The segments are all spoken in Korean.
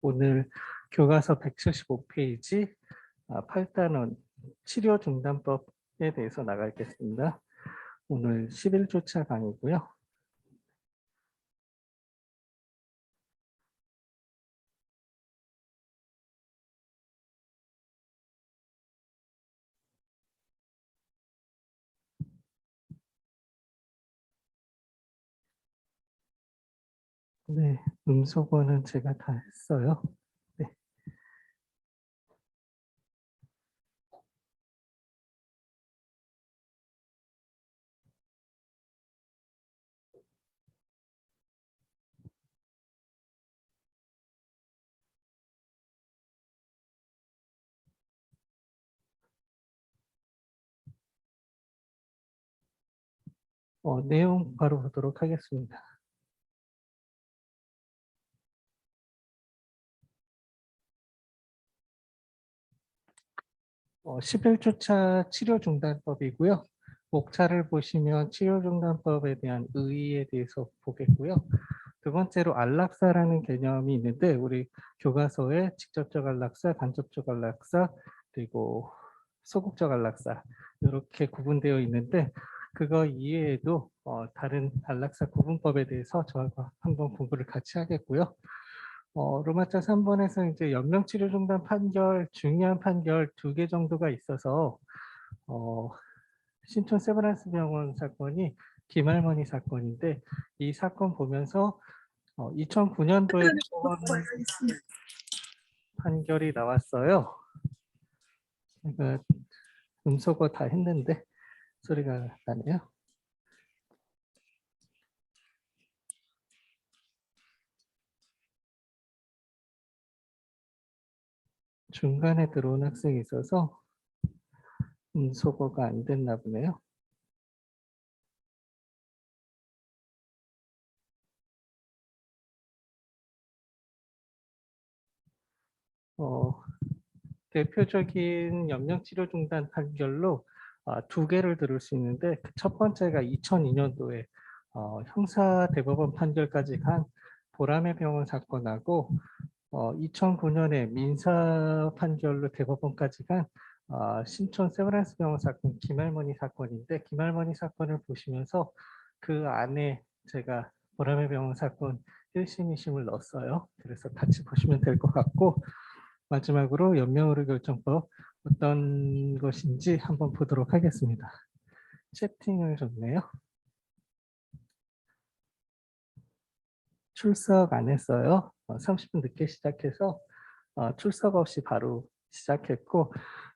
오늘 교과서 175페이지 8단원 치료중단법에 대해서 나가겠습니다. 오늘 11조차 강의고요. 네, 음소거는 제가 다 했어요. 네. 내용 바로 보도록 하겠습니다. 11조차 치료중단법이고요. 목차를 보시면 치료중단법에 대한 의의에 대해서 보겠고요. 두 번째로 안락사라는 개념이 있는데 우리 교과서에 직접적 안락사, 간접적 안락사, 그리고 소극적 안락사 이렇게 구분되어 있는데 그거 이외에도 다른 안락사 구분법에 대해서 저와 한번 공부를 같이 하겠고요. 로마자 3번에서 이제 연명치료 중단 판결, 중요한 판결 2개 정도가 있어서 신촌 세브란스 병원 사건이 김할머니 사건인데 이 사건 보면서 2009년도에 판결이 나왔어요. 제가 음소거 다 했는데 소리가 나네요. 중간에 들어온 학생이 있어서 음소거가 안 됐나 보네요. 대표적인 연명치료 중단 판결로 2개를 들을 수 있는데 그 첫 번째가 2002년도에 형사대법원 판결까지 간 보라매 병원 사건하고 2009년에 민사 판결로 대법원까지 간 신촌 세브란스 병원 사건 김할머니 사건인데 김할머니 사건을 보시면서 그 안에 제가 보라매 병원 사건 1심, 2심을 넣었어요. 그래서 같이 보시면 될 것 같고 마지막으로 연명의료 결정법 어떤 것인지 한번 보도록 하겠습니다. 채팅을 줬네요. 출석 안 했어요. 30분 늦게 시작해서 출석 없이 바로 시작했고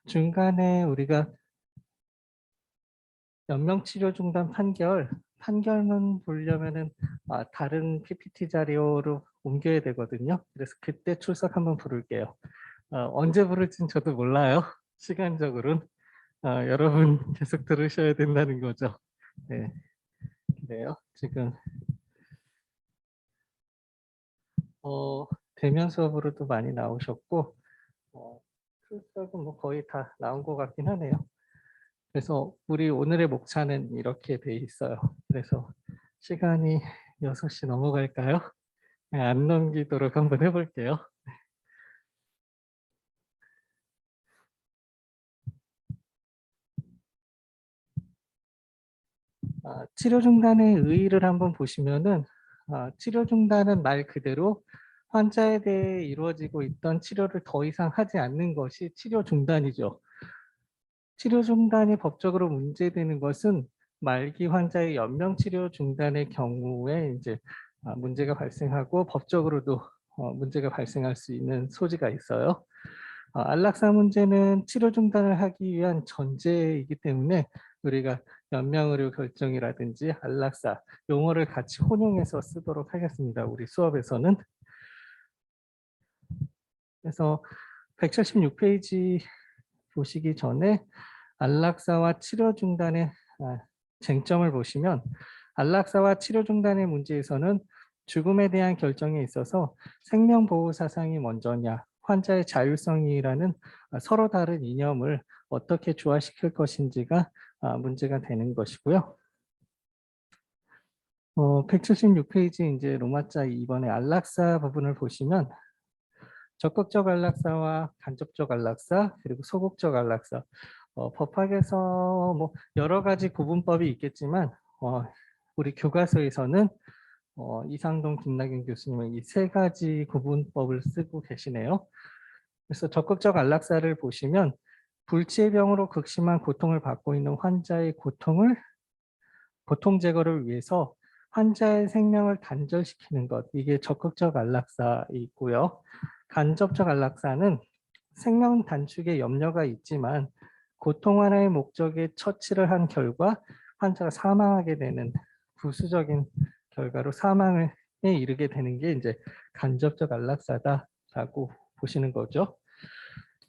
중간에 우리가 연명치료 중단 판결문 보려면은 다른 PPT 자료로 옮겨야 되거든요. 그래서 그때 출석 한번 부를게요. 언제 부를지는 저도 몰라요. 시간적으로는. 여러분 계속 들으셔야 된다는 거죠. 네, 그래요. 지금 대면 수업으로도 많이 나오셨고 출석은 뭐 거의 다 나온 것 같긴 하네요. 그래서 우리 오늘의 목차는 이렇게 돼 있어요. 그래서 시간이 6시 넘어갈까요? 네, 안 넘기도록 한번 해볼게요. 치료 중단의 의의를 한번 보시면은 치료 중단은 말 그대로 환자에 대해 이루어지고 있던 치료를 더 이상 하지 않는 것이 치료 중단이죠. 치료 중단이 법적으로 문제되는 것은 말기 환자의 연명 치료 중단의 경우에 이제 문제가 발생하고 법적으로도 문제가 발생할 수 있는 소지가 있어요. 안락사 문제는 치료 중단을 하기 위한 전제이기 때문에 우리가 연명의료 결정이라든지 안락사 용어를 같이 혼용해서 쓰도록 하겠습니다. 우리 수업에서는. 그래서 176페이지 보시기 전에 안락사와 치료 중단의 쟁점을 보시면 안락사와 치료 중단의 문제에서는 죽음에 대한 결정에 있어서 생명보호 사상이 먼저냐 환자의 자율성이라는 서로 다른 이념을 어떻게 조화시킬 것인지가 문제가 되는 것이고요. 176페이지 이제 로마자 2번의 안락사 부분을 보시면 적극적 안락사와 간접적 안락사 그리고 소극적 안락사. 법학에서 뭐 여러 가지 구분법이 있겠지만 우리 교과서에서는 이상동 김낙연 교수님은 이 세 가지 구분법을 쓰고 계시네요. 그래서 적극적 안락사를 보시면 불치병으로 극심한 고통을 받고 있는 환자의 고통 제거를 위해서 환자의 생명을 단절시키는 것, 이게 적극적 안락사이고요. 간접적 안락사는 생명 단축에 염려가 있지만 고통 완화의 목적에 처치를 한 결과 환자가 사망하게 되는 부수적인 결과로 사망에 이르게 되는 게 이제 간접적 안락사다라고 보시는 거죠.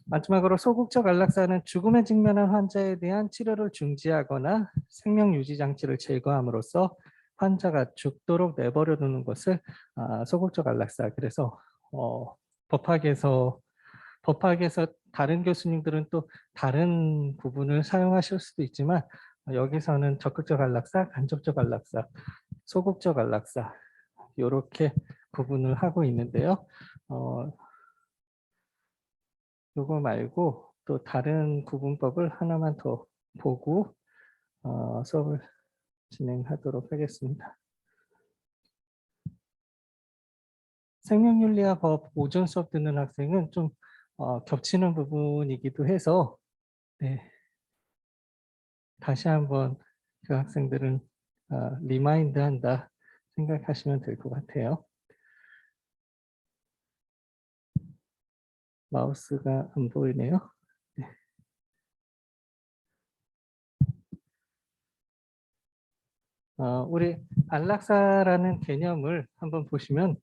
마지막으로 소극적 안락사는 죽음에 직면한 환자에 대한 치료를 중지하거나 생명 유지 장치를 제거함으로써 환자가 죽도록 내버려 두는 것을 소극적 안락사. 그래서 법학에서 다른 교수님들은 또 다른 부분을 사용하실 수도 있지만 여기서는 적극적 안락사, 간접적 안락사, 소극적 안락사 이렇게 구분을 하고 있는데요. 요거 말고 또 다른 구분법을 하나만 더 보고 수업을 진행하도록 하겠습니다. 생명윤리와 법 오전 수업 듣는 학생은 좀 겹치는 부분이기도 해서 네, 다시 한번 그 학생들은 리마인드 한다 생각하시면 될 것 같아요. 마우스가 안 보이네요. 네. 우리 안락사라는 개념을 한번 보시면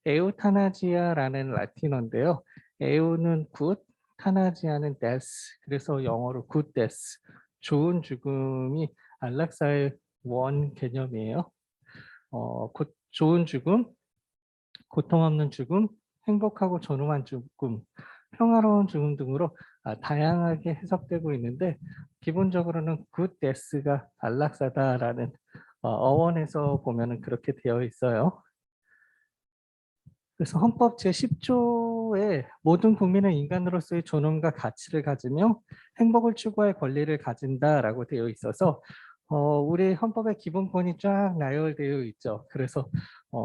에우타나지아라는 라틴어인데요. 에우는 굿, 타나지아는 데스. 그래서 영어로 굿 데스. 좋은 죽음이 안락사의 원 개념이에요. 좋은 죽음, 고통 없는 죽음, 행복하고 존엄한 죽음, 평화로운 죽음 등으로 다양하게 해석되고 있는데 기본적으로는 굿 데스가 안락사다라는 어원에서 보면은 그렇게 되어 있어요. 그래서 헌법 제10조에 모든 국민은 인간으로서의 존엄과 가치를 가지며 행복을 추구할 권리를 가진다라고 되어 있어서 우리 헌법의 기본권이 쫙 나열되어 있죠. 그래서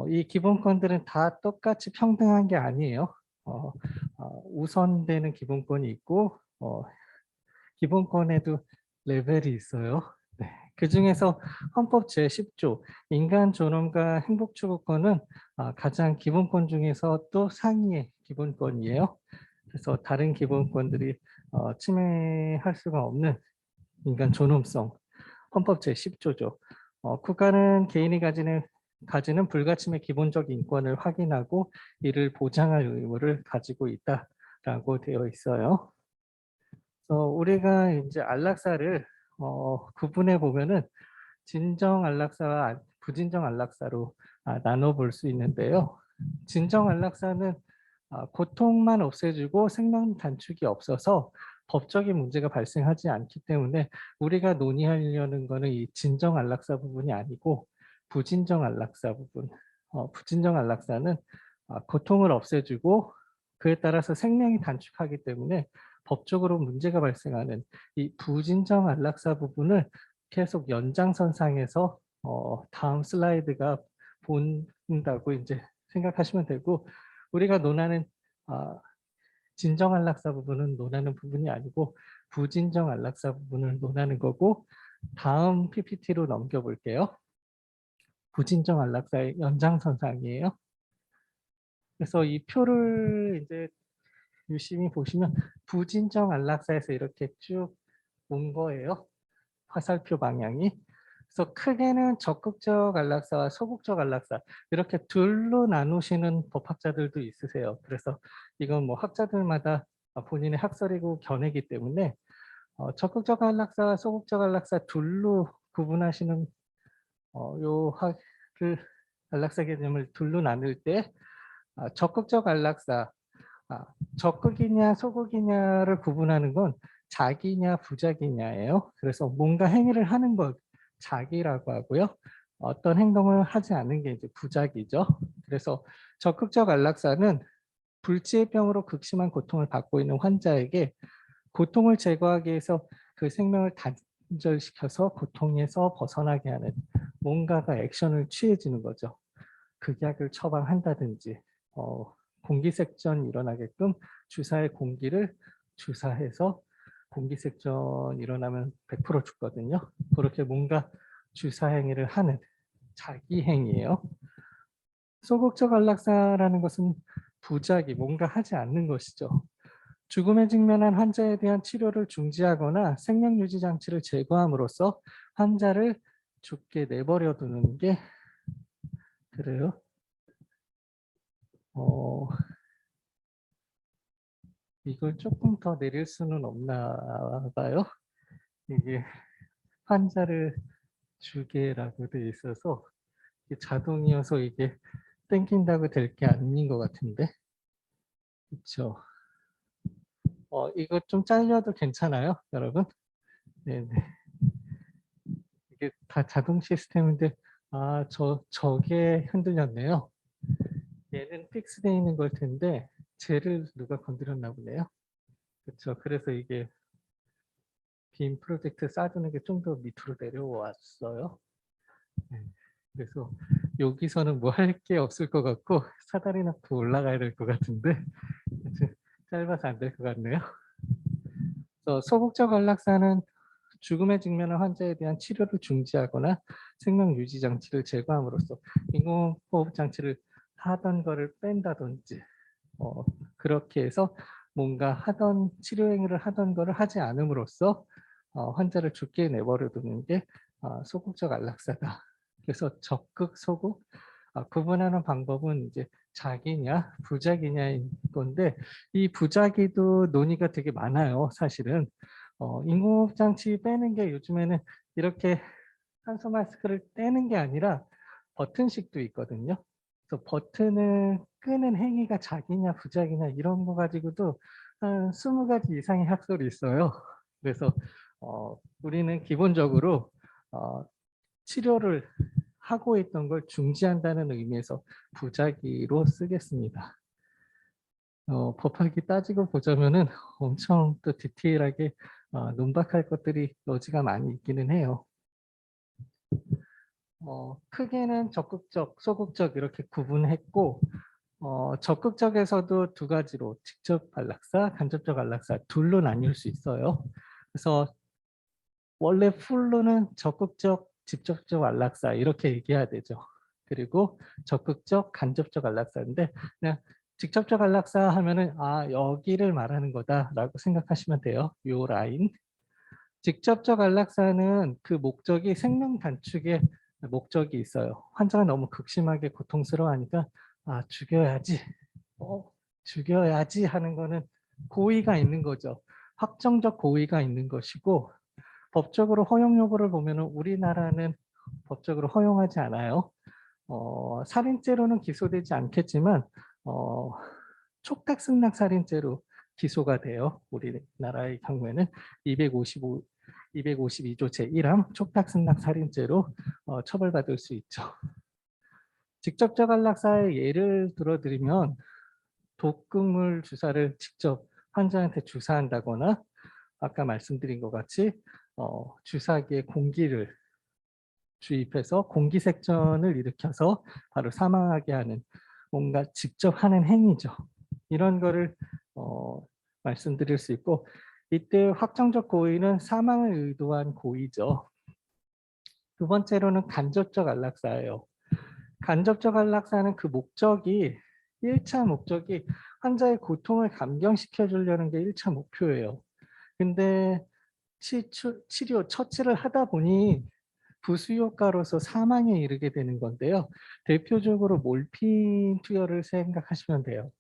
이 기본권들은 다 똑같이 평등한 게 아니에요. 우선되는 기본권이 있고 기본권에도 레벨이 있어요. 네. 그중에서 헌법 제10조 인간 존엄과 행복 추구권은 가장 기본권 중에서 또 상위의 기본권이에요. 그래서 다른 기본권들이 침해할 수가 없는 인간 존엄성, 헌법 제10조죠. 국가는 개인이 가지는 불가침의 기본적 인권을 확인하고 이를 보장할 의무를 가지고 있다라고 되어 있어요. 우리가 이제 안락사를 구분해 보면은 진정 안락사와 부진정 안락사로 나눠 볼 수 있는데요. 진정 안락사는 고통만 없애주고 생명 단축이 없어서 법적인 문제가 발생하지 않기 때문에 우리가 논의하려는 거는 이 진정 안락사 부분이 아니고 부진정 안락사 부분. 부진정 안락사는 고통을 없애주고 그에 따라서 생명이 단축하기 때문에 법적으로 문제가 발생하는 이 부진정 안락사 부분을 계속 연장선상에서 다음 슬라이드가 본다고 이제 생각하시면 되고 우리가 논하는 진정 안락사 부분은 논하는 부분이 아니고 부진정 안락사 부분을 논하는 거고 다음 PPT로 넘겨볼게요. 부진정 안락사의 연장선상이에요. 그래서 이 표를 이제 유심히 보시면 부진정 안락사에서 이렇게 쭉 온 거예요. 화살표 방향이. 그래서 크게는 적극적 안락사와 소극적 안락사 이렇게 둘로 나누시는 법학자들도 있으세요. 그래서 이건 뭐 학자들마다 본인의 학설이고 견해이기 때문에 적극적 안락사와 소극적 안락사 둘로 구분하시는 안락사 개념을 둘로 나눌 때 적극적 안락사 적극이냐 소극이냐를 구분하는 건 자기냐 부자기냐예요. 그래서 뭔가 행위를 하는 것 자기라고 하고요. 어떤 행동을 하지 않는 게 이제 부자기죠. 그래서 적극적 안락사는 불치의병으로 극심한 고통을 받고 있는 환자에게 고통을 제거하기 위해서 그 생명을 단절시켜서 고통에서 벗어나게 하는 뭔가가 액션을 취해지는 거죠. 극약을 처방한다든지 공기색전이 일어나게끔 주사의 공기를 주사해서 공기색전 일어나면 100% 죽거든요. 그렇게 뭔가 주사 행위를 하는 자기 행위예요. 소극적 안락사라는 것은 부작위, 뭔가 하지 않는 것이죠. 죽음에 직면한 환자에 대한 치료를 중지하거나 생명 유지 장치를 제거함으로써 환자를 죽게 내버려 두는 게 그래요. 이걸 조금 더 내릴 수는 없나 봐요. 이게 환자를 주게라고 돼 있어서 이게 자동이어서 이게 땡긴다고 될 게 아닌 것 같은데. 그렇죠. 이거 좀 잘려도 괜찮아요, 여러분? 네네. 이게 다 자동 시스템인데 저게 흔들렸네요. 얘는 픽스되어 있는 걸 텐데 쟤를 누가 건드렸나 보네요. 그렇죠. 그래서 이게 빔 프로젝트 쌓아두는 게 좀 더 밑으로 내려왔어요. 네. 그래서 여기서는 뭐 할 게 없을 것 같고 사다리 놓고 올라가야 될 것 같은데 짧아서 안 될 것 같네요. 소극적 안락사는 죽음에 직면한 환자에 대한 치료를 중지하거나 생명 유지 장치를 제거함으로써 인공호흡 장치를 하던 거를 뺀다든지 그렇게 해서 뭔가 하던 치료 행위를 하던 거를 하지 않음으로써 환자를 죽게 내버려 두는 게 소극적 안락사다. 그래서 적극 소극 구분하는 방법은 이제 자기냐 부작이냐인 건데 이 부작이도 논의가 되게 많아요. 사실은 인공호흡 장치 빼는 게 요즘에는 이렇게 산소 마스크를 떼는 게 아니라 버튼식도 있거든요. 그래서 버튼을 끄는 행위가 자기냐 부작이냐 이런 거 가지고도 한 20가지 이상의 학설이 있어요. 그래서 우리는 기본적으로 치료를 하고 있던 걸 중지한다는 의미에서 부작위로 쓰겠습니다. 법학이 따지고 보자면은 엄청 또 디테일하게 논박할 것들이 여지가 많이 있기는 해요. 크게는 적극적, 소극적 이렇게 구분했고 적극적에서도 두 가지로 직접 안락사, 간접적 안락사 둘로 나뉠 수 있어요. 그래서 원래 풀로는 적극적, 직접적 안락사 이렇게 얘기해야 되죠. 그리고 적극적, 간접적 안락사인데 그냥 직접적 안락사 하면은 여기를 말하는 거다라고 생각하시면 돼요. 요 라인. 직접적 안락사는 그 목적이 생명 단축의 목적이 있어요. 환자가 너무 극심하게 고통스러워하니까 죽여야지, 죽여야지 하는 거는 고의가 있는 거죠. 확정적 고의가 있는 것이고 법적으로 허용 여부를 보면 우리나라는 법적으로 허용하지 않아요. 살인죄로는 기소되지 않겠지만 촉각승낙 살인죄로 기소가 돼요. 우리나라의 경우에는 252조 제1항 촉탁승낙 살인죄로 처벌받을 수 있죠. 직접적 안락사의 예를 들어드리면 독극물 주사를 직접 환자한테 주사한다거나 아까 말씀드린 것 같이 주사기에 공기를 주입해서 공기색전을 일으켜서 바로 사망하게 하는 뭔가 직접 하는 행위죠. 이런 거를 말씀드릴 수 있고 이때 확정적 고의는 사망을 의도한 고의죠. 두 번째로는 간접적 안락사예요. 간접적 안락사는 그 목적이 1차 목적이 환자의 고통을 감경시켜 주려는 게 1차 목표예요. 근데 치료, 처치를 하다 보니 부수효과로서 사망에 이르게 되는 건데요. 대표적으로 몰핀 투여를 생각하시면 돼요.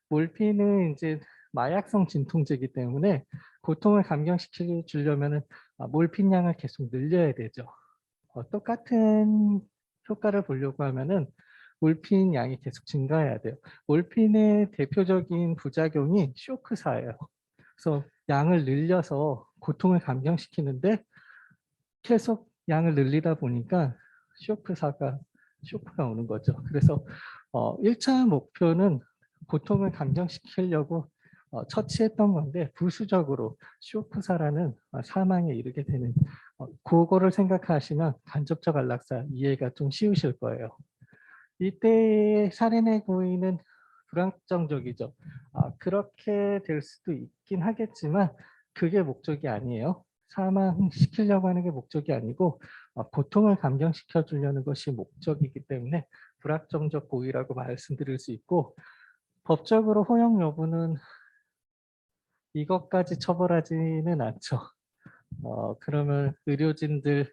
몰핀은 이제 마약성 진통제이기 때문에 고통을 감경시켜 주려면 몰핀 양을 계속 늘려야 되죠. 똑같은 효과를 보려고 하면은 몰핀 양이 계속 증가해야 돼요. 몰핀의 대표적인 부작용이 쇼크사예요. 그래서 양을 늘려서 고통을 감경시키는데 계속 양을 늘리다 보니까 쇼크가 오는 거죠. 그래서 1차 목표는 고통을 감정시키려고 처치했던 건데 부수적으로 쇼크사라는 사망에 이르게 되는 그거를 생각하시면 간접적 안락사 이해가 좀 쉬우실 거예요. 이때의 살인의 고의는 불안정적이죠. 그렇게 될 수도 있긴 하겠지만 그게 목적이 아니에요. 사망시키려고 하는 게 목적이 아니고 고통을 감정시켜 주려는 것이 목적이기 때문에 불확정적 고의라고 말씀드릴 수 있고 법적으로 허용 여부는 이것까지 처벌하지는 않죠. 그러면 의료진들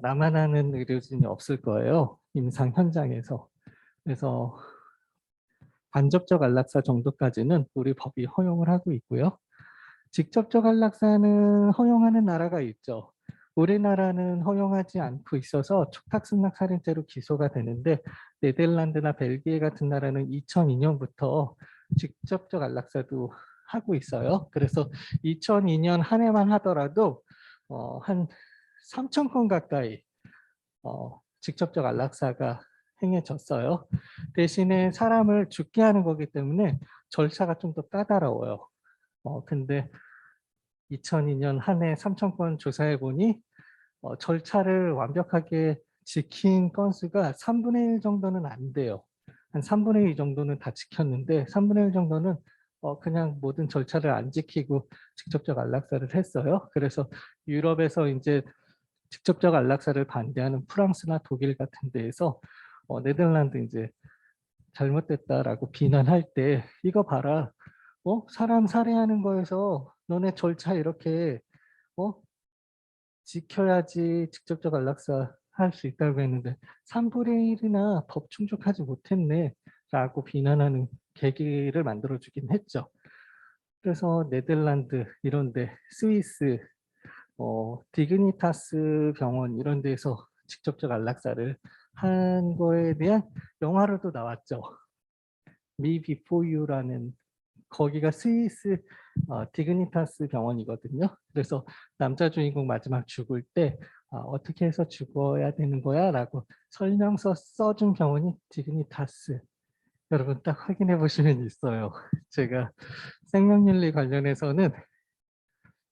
나만 하는 의료진이 없을 거예요. 임상 현장에서. 그래서 간접적 안락사 정도까지는 우리 법이 허용을 하고 있고요. 직접적 안락사는 허용하는 나라가 있죠. 우리나라는 허용하지 않고 있어서 촉탁승낙 살인죄로 기소가 되는데 네덜란드나 벨기에 같은 나라는 2002년부터 직접적 안락사도 하고 있어요. 그래서 2002년 한 해만 하더라도 한 3천 건 가까이 직접적 안락사가 행해졌어요. 대신에 사람을 죽게 하는 거기 때문에 절차가 좀 더 까다로워요. 근데 2002년 한 해 3천 건 조사해 보니 절차를 완벽하게 지킨 건수가 3분의 1 정도는 안 돼요. 한 3분의 2 정도는 다 지켰는데 3분의 1 정도는 그냥 모든 절차를 안 지키고 직접적 안락사를 했어요. 그래서 유럽에서 이제 직접적 안락사를 반대하는 프랑스나 독일 같은 데에서 네덜란드 이제 잘못됐다라고 비난할 때 이거 봐라. 사람 살해하는 거에서 너네 절차 이렇게 어? 지켜야지 직접적 안락사 할 수 있다고 했는데 3분의 1이나 법 충족하지 못했네 라고 비난하는 계기를 만들어 주긴 했죠. 그래서 네덜란드 이런데 스위스 디그니타스 병원 이런 데서 직접적 안락사를 한 거에 대한 영화로도 나왔죠. Me Before You라는 거기가 스위스 디그니타스 병원이거든요. 그래서 남자 주인공 마지막 죽을 때 어떻게 해서 죽어야 되는 거야? 라고 설명서 써준 병원이 디그니타스. 여러분 딱 확인해 보시면 있어요. 제가 생명윤리 관련해서는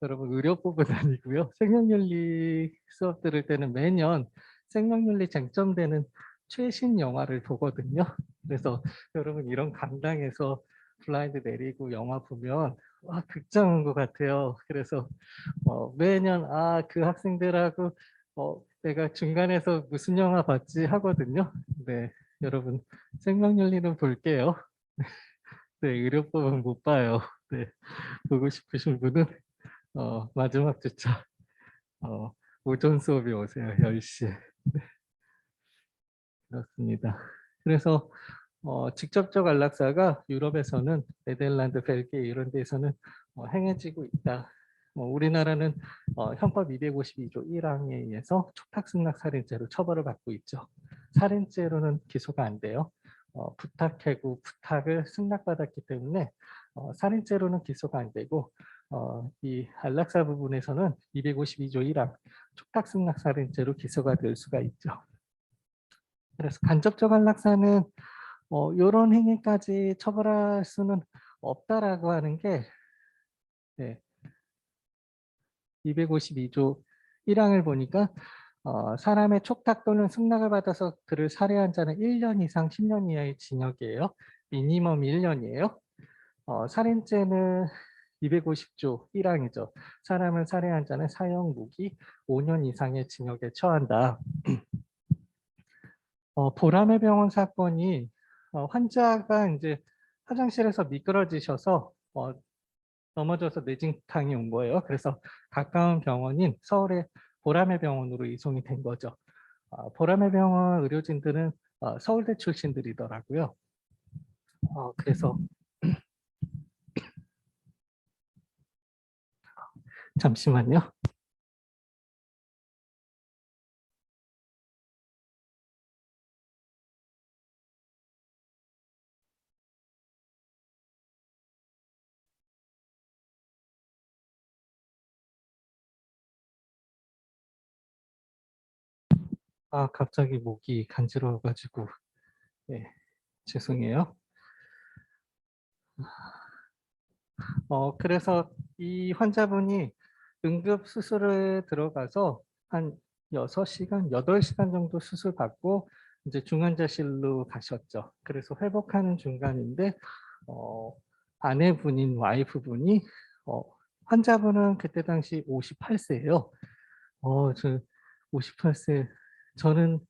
여러분 의료법은 아니고요. 생명윤리 수업 들을 때는 매년 생명윤리 쟁점되는 최신 영화를 보거든요. 그래서 여러분 이런 강당에서 블라인드 내리고 영화 보면 극장 온 것 같아요. 그래서 매년 그 학생들하고 내가 중간에서 무슨 영화 봤지 하거든요. 네, 여러분 생명윤리는 볼게요. 네, 의료법은 못 봐요. 네, 보고 싶으신 분은 마지막 주차 오전 수업이 오세요. 10시에. 그렇습니다. 그래서 직접적 안락사가 유럽에서는 네덜란드, 벨기에 이런 데에서는 행해지고 있다. 우리나라는 형법 252조 1항에 의해서 촉탁승낙 살인죄로 처벌을 받고 있죠. 살인죄로는 기소가 안 돼요. 부탁해고 부탁을 승낙받았기 때문에 살인죄로는 기소가 안 되고 이 안락사 부분에서는 252조 1항 촉탁승낙 살인죄로 기소가 될 수가 있죠. 그래서 간접적 안락사는 이런 행위까지 처벌할 수는 없다라고 하는 게 252조 1항을 보니까 사람의 촉탁 또는 승낙을 받아서 그를 살해한 자는 1년 이상 10년 이하의 징역이에요. 미니멈 1년이에요. 살인죄는 250조 1항이죠. 사람을 살해한 자는 사형 무기 5년 이상의 징역에 처한다. 보라매 병원 사건이 환자가 이제 화장실에서 미끄러지셔서 넘어져서 뇌진탕이 온 거예요. 그래서 가까운 병원인 서울의 보라매 병원으로 이송이 된 거죠. 보라매 병원 의료진들은 서울대 출신들이더라고요. 그래서 잠시만요. 갑자기 목이 간지러워가지고 네, 죄송해요. 그래서 이 환자분이 응급 수술에 들어가서 한 6시간, 8시간 정도 수술 받고 이제 중환자실로 가셨죠. 그래서 회복하는 중간인데 어, 아내분인 와이프분이 어, 환자분은 그때 당시 58세예요. 저 58세 저는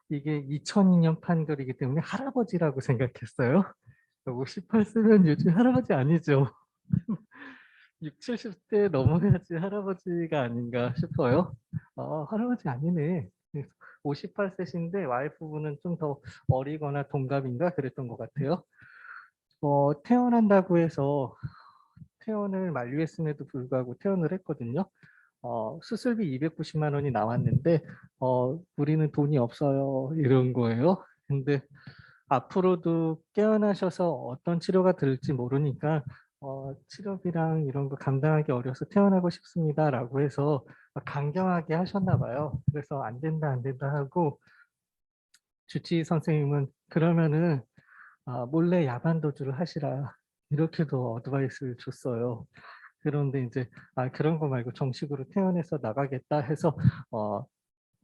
이게 2002년 판결이기 때문에 할아버지라고 생각했어요. 58세면 요즘 할아버지 아니죠. 6, 70대 넘어야지 할아버지가 아닌가 싶어요. 할아버지 아니네. 58세신데 와이프분은 좀 더 어리거나 동갑인가 그랬던 것 같아요. 퇴원한다고 해서 퇴원을 만료했음에도 불구하고 퇴원을 했거든요. 수술비 290만 원이 나왔는데 우리는 돈이 없어요 이런 거예요. 근데 앞으로도 깨어나셔서 어떤 치료가 될지 모르니까 치료비랑 이런 거 감당하기 어려서 퇴원하고 싶습니다라고 해서 강경하게 하셨나 봐요. 그래서 안 된다 안 된다 하고 주치의 선생님은 그러면은 몰래 야반 도주를 하시라 이렇게도 어드바이스를 줬어요. 그런데 이제 그런 거 말고 정식으로 퇴원해서 나가겠다 해서 어,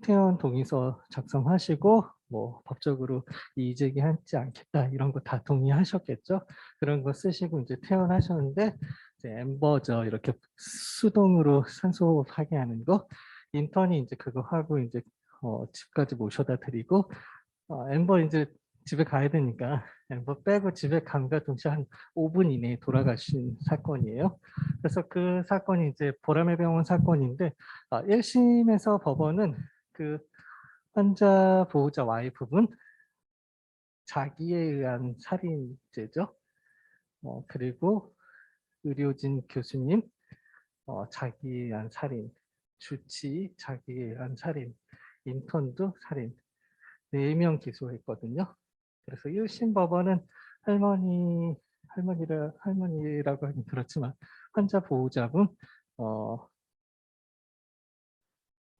퇴원 동의서 작성하시고 뭐 법적으로 이의제기하지 않겠다 이런 거 다 동의하셨겠죠. 그런 거 쓰시고 이제 퇴원하셨는데 이제 엠버저 이렇게 수동으로 산소 하게 하는 거 인턴이 이제 그거 하고 이제 집까지 모셔다 드리고 엠버 이제 집에 가야 되니까 엠버 빼고 집에 감과 동시에 한 5분 이내에 돌아가신 사건이에요. 그래서 그 사건이 이제 보라매 병원 사건인데 1심에서 법원은 그 환자 보호자 와이프분 자기에 의한 살인죄죠. 그리고 의료진 교수님 자기에 의한 살인, 주치 자기에 의한 살인, 인턴도 살인 4명 기소했거든요. 그래서 1심 법원은 할머니라고 하긴 그렇지만 환자 보호자분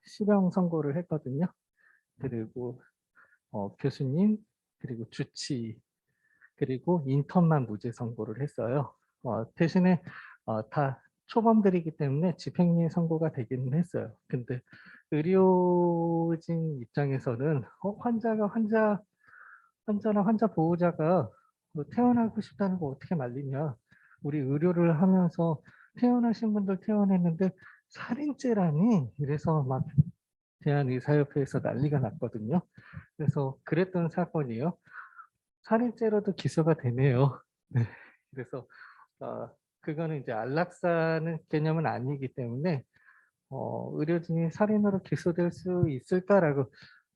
실형 선고를 했거든요. 그리고 교수님 그리고 주치 그리고 인턴만 무죄 선고를 했어요. 대신에 다 초범들이기 때문에 집행유예 선고가 되기는 했어요. 근데 의료진 입장에서는 환자나 환자 보호자가 뭐 퇴원하고 싶다는 거 어떻게 말리냐. 우리 의료를 하면서 퇴원하신 분들 퇴원했는데 살인죄라니 이래서 막 대한의사협회에서 난리가 났거든요. 그래서 그랬던 사건이에요. 살인죄로도 기소가 되네요. 네. 그래서 그거는 이제 안락사는 개념은 아니기 때문에 의료진이 살인으로 기소될 수 있을까라고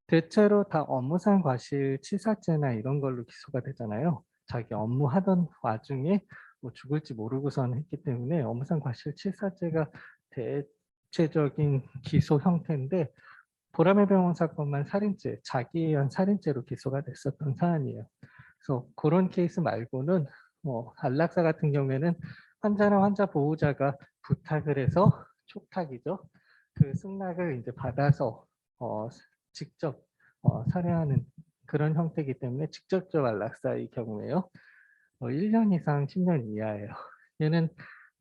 대체로 다 업무상 과실치사죄나 이런 걸로 기소가 되잖아요. 자기 업무하던 와중에 뭐 죽을지 모르고선 했기 때문에 업무상 과실치사죄가 대체적인 기소 형태인데 보라매 병원 사건만 살인죄, 자기에 의한 살인죄로 기소가 됐었던 사안이에요. 그래서 그런 케이스 말고는 안락사 같은 경우에는 환자나 환자 보호자가 부탁을 해서 촉탁이죠. 그 승낙을 이제 받아서 직접 살해하는 그런 형태이기 때문에 직접적 안락사의 경우에요. 1년 이상 10년 이하예요. 얘는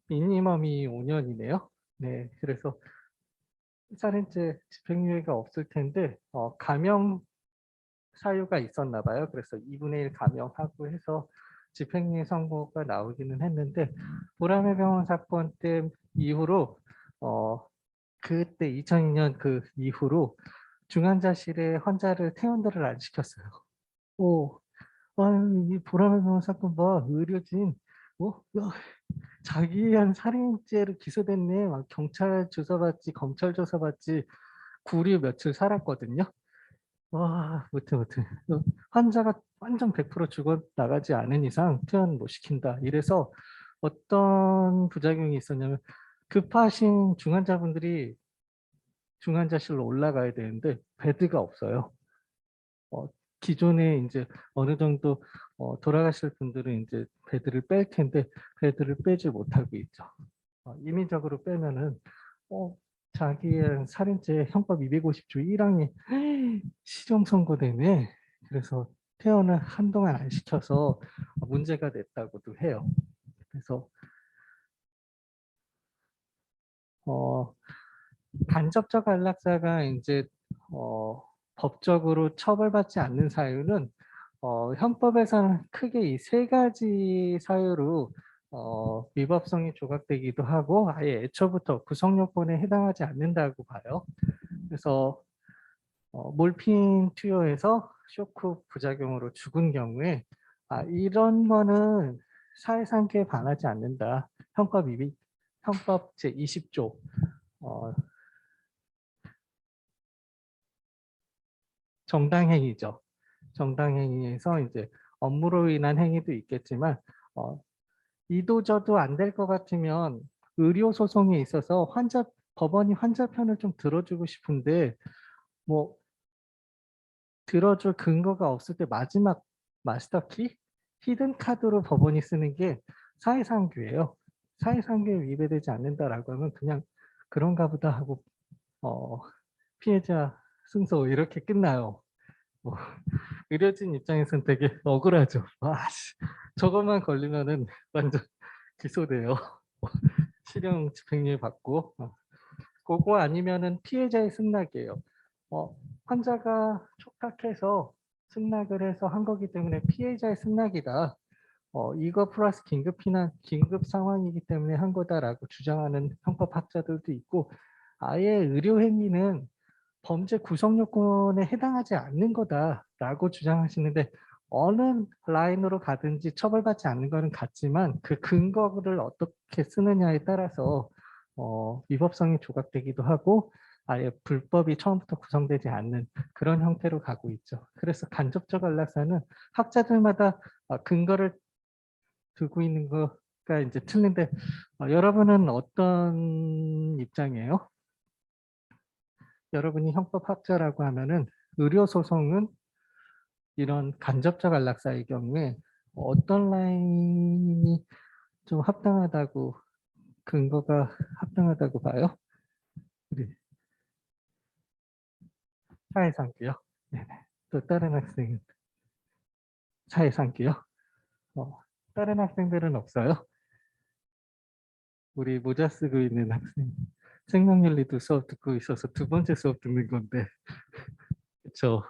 미니멈이 5년이네요. 네, 그래서 살인죄 집행유예가 없을 텐데 감형 사유가 있었나 봐요. 그래서 2분의 1 감형하고 해서 집행유예 선고가 나오기는 했는데 보라매 병원 사건 때 이후로 그때 2002년 그 이후로 중환자실에 환자를 퇴원들을 안 시켰어요. 오, 아유, 이 보라매 병원 사건 봐, 의료진, 야, 자기에 한 살인죄로 기소됐네. 막 경찰 조사받지, 검찰 조사받지, 구류 며칠 살았거든요. 와, 못해. 환자가 완전 100% 죽어 나가지 않은 이상 퇴원 못 시킨다. 이래서 어떤 부작용이 있었냐면 급하신 중환자분들이 중환자실로 올라가야 되는데 베드가 없어요. 어, 기존에 이제 어느 정도 돌아가실 분들은 이제 베드를 뺄 텐데 베드를 빼지 못하고 있죠. 임의적으로 빼면은 어, 자기의 살인죄 형법 250조 1항이 실형 선고되네. 그래서 퇴원을 한동안 안 시켜서 문제가 됐다고도 해요. 그래서 어, 간접적 안락사가 이제 법적으로 처벌받지 않는 사유는 헌법에서는 크게 이 세 가지 사유로 위법성이 조각되기도 하고 아예 애초부터 구성 요건에 해당하지 않는다고 봐요. 그래서 몰핀 투여에서 쇼크 부작용으로 죽은 경우에 이런 거는 사회상규에 반하지 않는다. 헌법 제20조 정당행위죠. 정당행위에서 이제 업무로 인한 행위도 있겠지만 이도저도 안 될 것 같으면 의료 소송에 있어서 법원이 환자 편을 좀 들어주고 싶은데 뭐 들어줄 근거가 없을 때 마지막 마스터키 히든 카드로 법원이 쓰는 게 사회상규예요. 사회상규에 위배되지 않는다라고 하면 그냥 그런가 보다 하고 피해자 승소 이렇게 끝나요. 뭐, 의료진 입장에서는 되게 억울하죠. 저것만 걸리면은 완전 기소돼요. 실형 집행유예 받고 그거 아니면은 피해자의 승낙이에요. 환자가 촉탁해서 승낙을 해서 한 거기 때문에 피해자의 승낙이다. 이거 플러스 긴급 상황이기 때문에 한 거다라고 주장하는 형법학자들도 있고 아예 의료행위는 범죄 구성 요건에 해당하지 않는 거다라고 주장하시는데 어느 라인으로 가든지 처벌받지 않는 거는 같지만 그 근거를 어떻게 쓰느냐에 따라서 위법성이 조각되기도 하고 아예 불법이 처음부터 구성되지 않는 그런 형태로 가고 있죠. 그래서 간접적 안락사는 학자들마다 근거를 두고 있는 거가 이제 틀린데 여러분은 어떤 입장이에요? 여러분이 형법학자라고 하면은 의료소송은 이런 간접적 안락사의 경우에 어떤 라인이 좀 합당하다고 근거가 합당하다고 봐요? 우리 사회상규요? 네네. 또 다른 학생은 사회상규요? 다른 학생들은 없어요? 우리 모자 쓰고 있는 학생 생명윤리도 수업 듣고 있어서 두 번째 수업 듣는 건데 그쵸?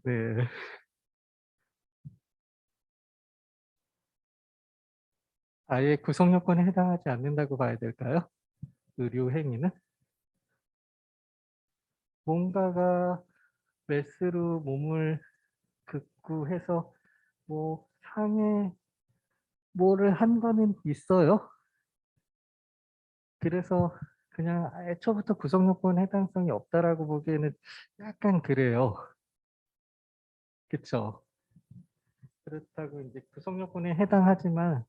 네. 아예 구성 요건에 해당하지 않는다고 봐야 될까요? 의료 행위는 뭔가가 메스로 몸을 긋고 해서 뭐 상해 뭐를 한 거는 있어요. 그래서 그냥 애초부터 구성 요건 해당성이 없다라고 보기에는 약간 그래요. 그렇죠? 그렇다고 이제 구성 요건에 해당하지만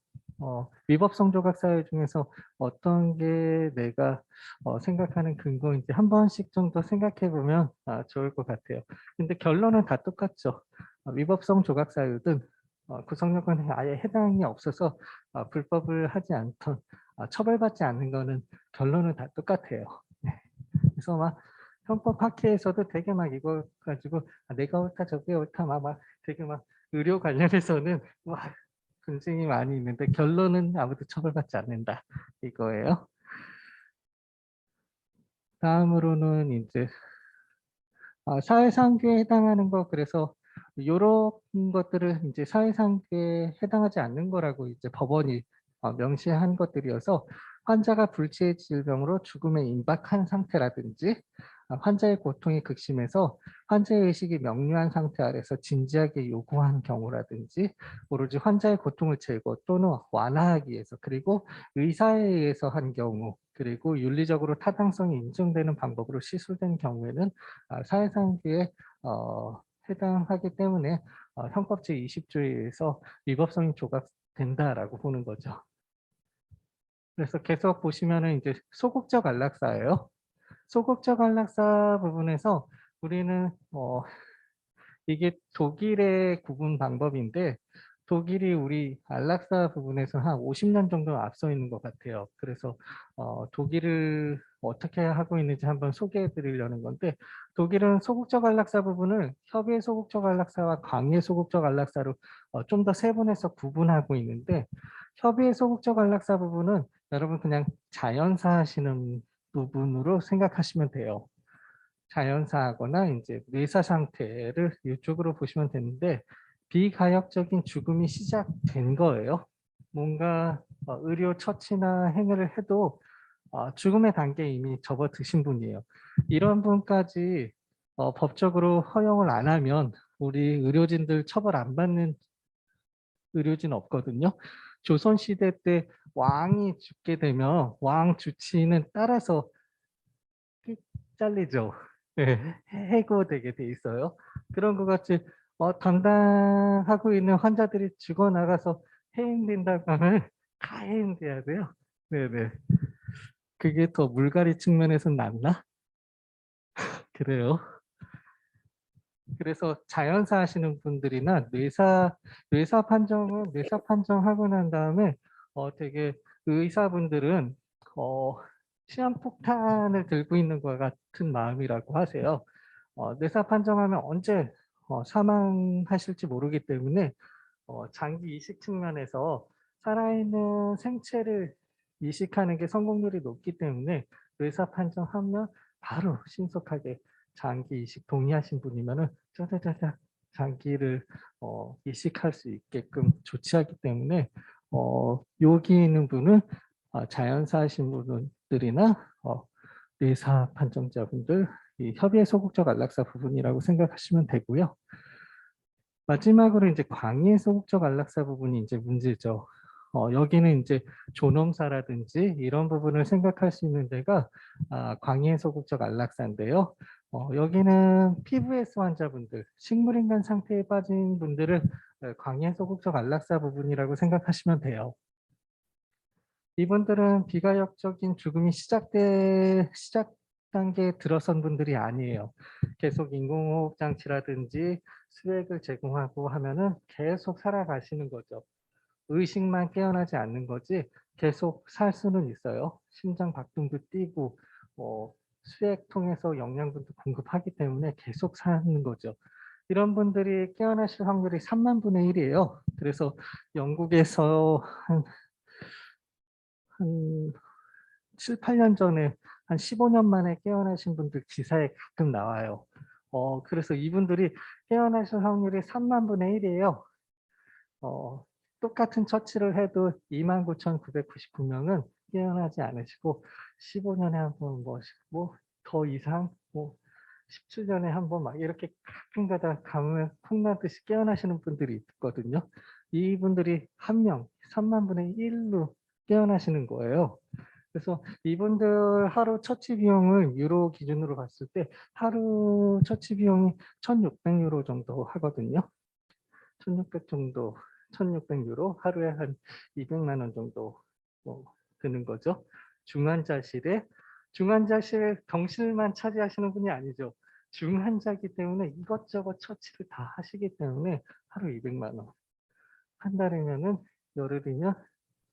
위법성 조각 사유 중에서 어떤 게 내가 생각하는 근거인지 한 번씩 좀 더 생각해 보면 좋을 것 같아요. 근데 결론은 다 똑같죠. 위법성 조각 사유든 구성 요건에 아예 해당이 없어서 불법을 하지 않던 처벌받지 않는 거는 결론은 다 똑같아요. 네. 그래서 막 형법 학회에서도 되게 막 이거 가지고 내가 옳다 저게 옳다 막 되게 막 의료 관련해서는 막 분쟁이 많이 있는데 결론은 아무도 처벌받지 않는다 이거예요. 다음으로는 이제 사회상규에 해당하는 거 그래서 이런 것들은 이제 사회상규에 해당하지 않는 거라고 이제 법원이 명시한 것들이어서 환자가 불치의 질병으로 죽음에 임박한 상태라든지 환자의 고통이 극심해서 환자의 의식이 명료한 상태 아래서 진지하게 요구한 경우라든지 오로지 환자의 고통을 제거 또는 완화하기 위해서 그리고 의사에 의해서 한 경우 그리고 윤리적으로 타당성이 인정되는 방법으로 시술된 경우에는 사회상규에 해당하기 때문에 형법 제20조에 의해서 위법성이 조각된다라고 보는 거죠. 그래서 계속 보시면은 이제 소극적 안락사예요. 소극적 안락사 부분에서 우리는 이게 독일의 구분 방법인데 독일이 우리 안락사 부분에서 한 50년 정도 앞서 있는 것 같아요. 그래서 독일을 어떻게 하고 있는지 한번 소개해 드리려는 건데 독일은 소극적 안락사 부분을 협의 소극적 안락사와 광해 소극적 안락사로 좀 더 세분해서 구분하고 있는데 협의 소극적 안락사 부분은 여러분 그냥 자연사 하시는 부분으로 생각하시면 돼요. 자연사하거나 이제 뇌사 상태를 이쪽으로 보시면 되는데 비가역적인 죽음이 시작된 거예요. 뭔가 의료 처치나 행위를 해도 죽음의 단계에 이미 접어드신 분이에요. 이런 분까지 법적으로 허용을 안 하면 우리 의료진들 처벌 안 받는 의료진 없거든요. 조선시대 때 왕이 죽게 되면 왕 주치의는 따라서 잘리죠. 네, 해고되게 돼 있어요. 그런 것 같이 담당하고 있는 환자들이 죽어나가서 해임된다고 하면 다 해임돼야 돼요. 네네. 그게 더 물갈이 측면에서 낫나? 그래요. 그래서 자연사 하시는 분들이나 뇌사 판정은 뇌사 판정하고 난 다음에 되게 의사분들은 어, 시한폭탄을 들고 있는 것 같은 마음이라고 하세요. 뇌사 판정하면 언제 사망하실지 모르기 때문에 장기 이식 측면에서 살아있는 생체를 이식하는 게 성공률이 높기 때문에 뇌사 판정하면 바로 신속하게 장기 이식 동의하신 분이면은 짜자자자 장기를 이식할 수 있게끔 조치하기 때문에 여기 있는 분은 자연사 하신 분들이나 뇌사 판정자분들 이 협의의 소극적 안락사 부분이라고 생각하시면 되고요. 마지막으로 이제 광해 소극적 안락사 부분이 이제 문제죠. 여기는 이제 존엄사라든지 이런 부분을 생각할 수 있는 데가 광해 소극적 안락사인데요. 여기는 PVS 환자분들, 식물인간 상태에 빠진 분들을 광해 소극적 안락사 부분이라고 생각하시면 돼요. 이분들은 비가역적인 죽음이 시작 단계에 들어선 분들이 아니에요. 계속 인공호흡 장치라든지 수액을 제공하고 하면은 계속 살아가시는 거죠. 의식만 깨어나지 않는 거지 계속 살 수는 있어요. 심장 박동도 뛰고 수액 통해서 영양분도 공급하기 때문에 계속 사는 거죠. 이런 분들이 깨어나실 확률이 3만 분의 1이에요. 그래서 영국에서 한 7, 8년 전에 한 15년 만에 깨어나신 분들 기사에 가끔 나와요. 그래서 이분들이 깨어나실 확률이 3만 분의 1이에요. 똑같은 처치를 해도 29,999명은 깨어나지 않으시고 15년에 한 번 더 이상 17년에 한 번 막 이렇게 가끔가다 가뭄에 콩나듯이 깨어나시는 분들이 있거든요. 이분들이 한 명, 3만 분의 1로 깨어나시는 거예요. 그래서 이분들 하루 처치 비용을 유로 기준으로 봤을 때 하루 처치 비용이 1,600유로 정도 하거든요. 1,600 정도, 1,600유로 하루에 한 200만 원 정도 드는 거죠. 중환자실 병실만 차지하시는 분이 아니죠. 중환자기 때문에 이것저것 처치를 다 하시기 때문에 하루 200만 원. 한 달이면은 열흘이면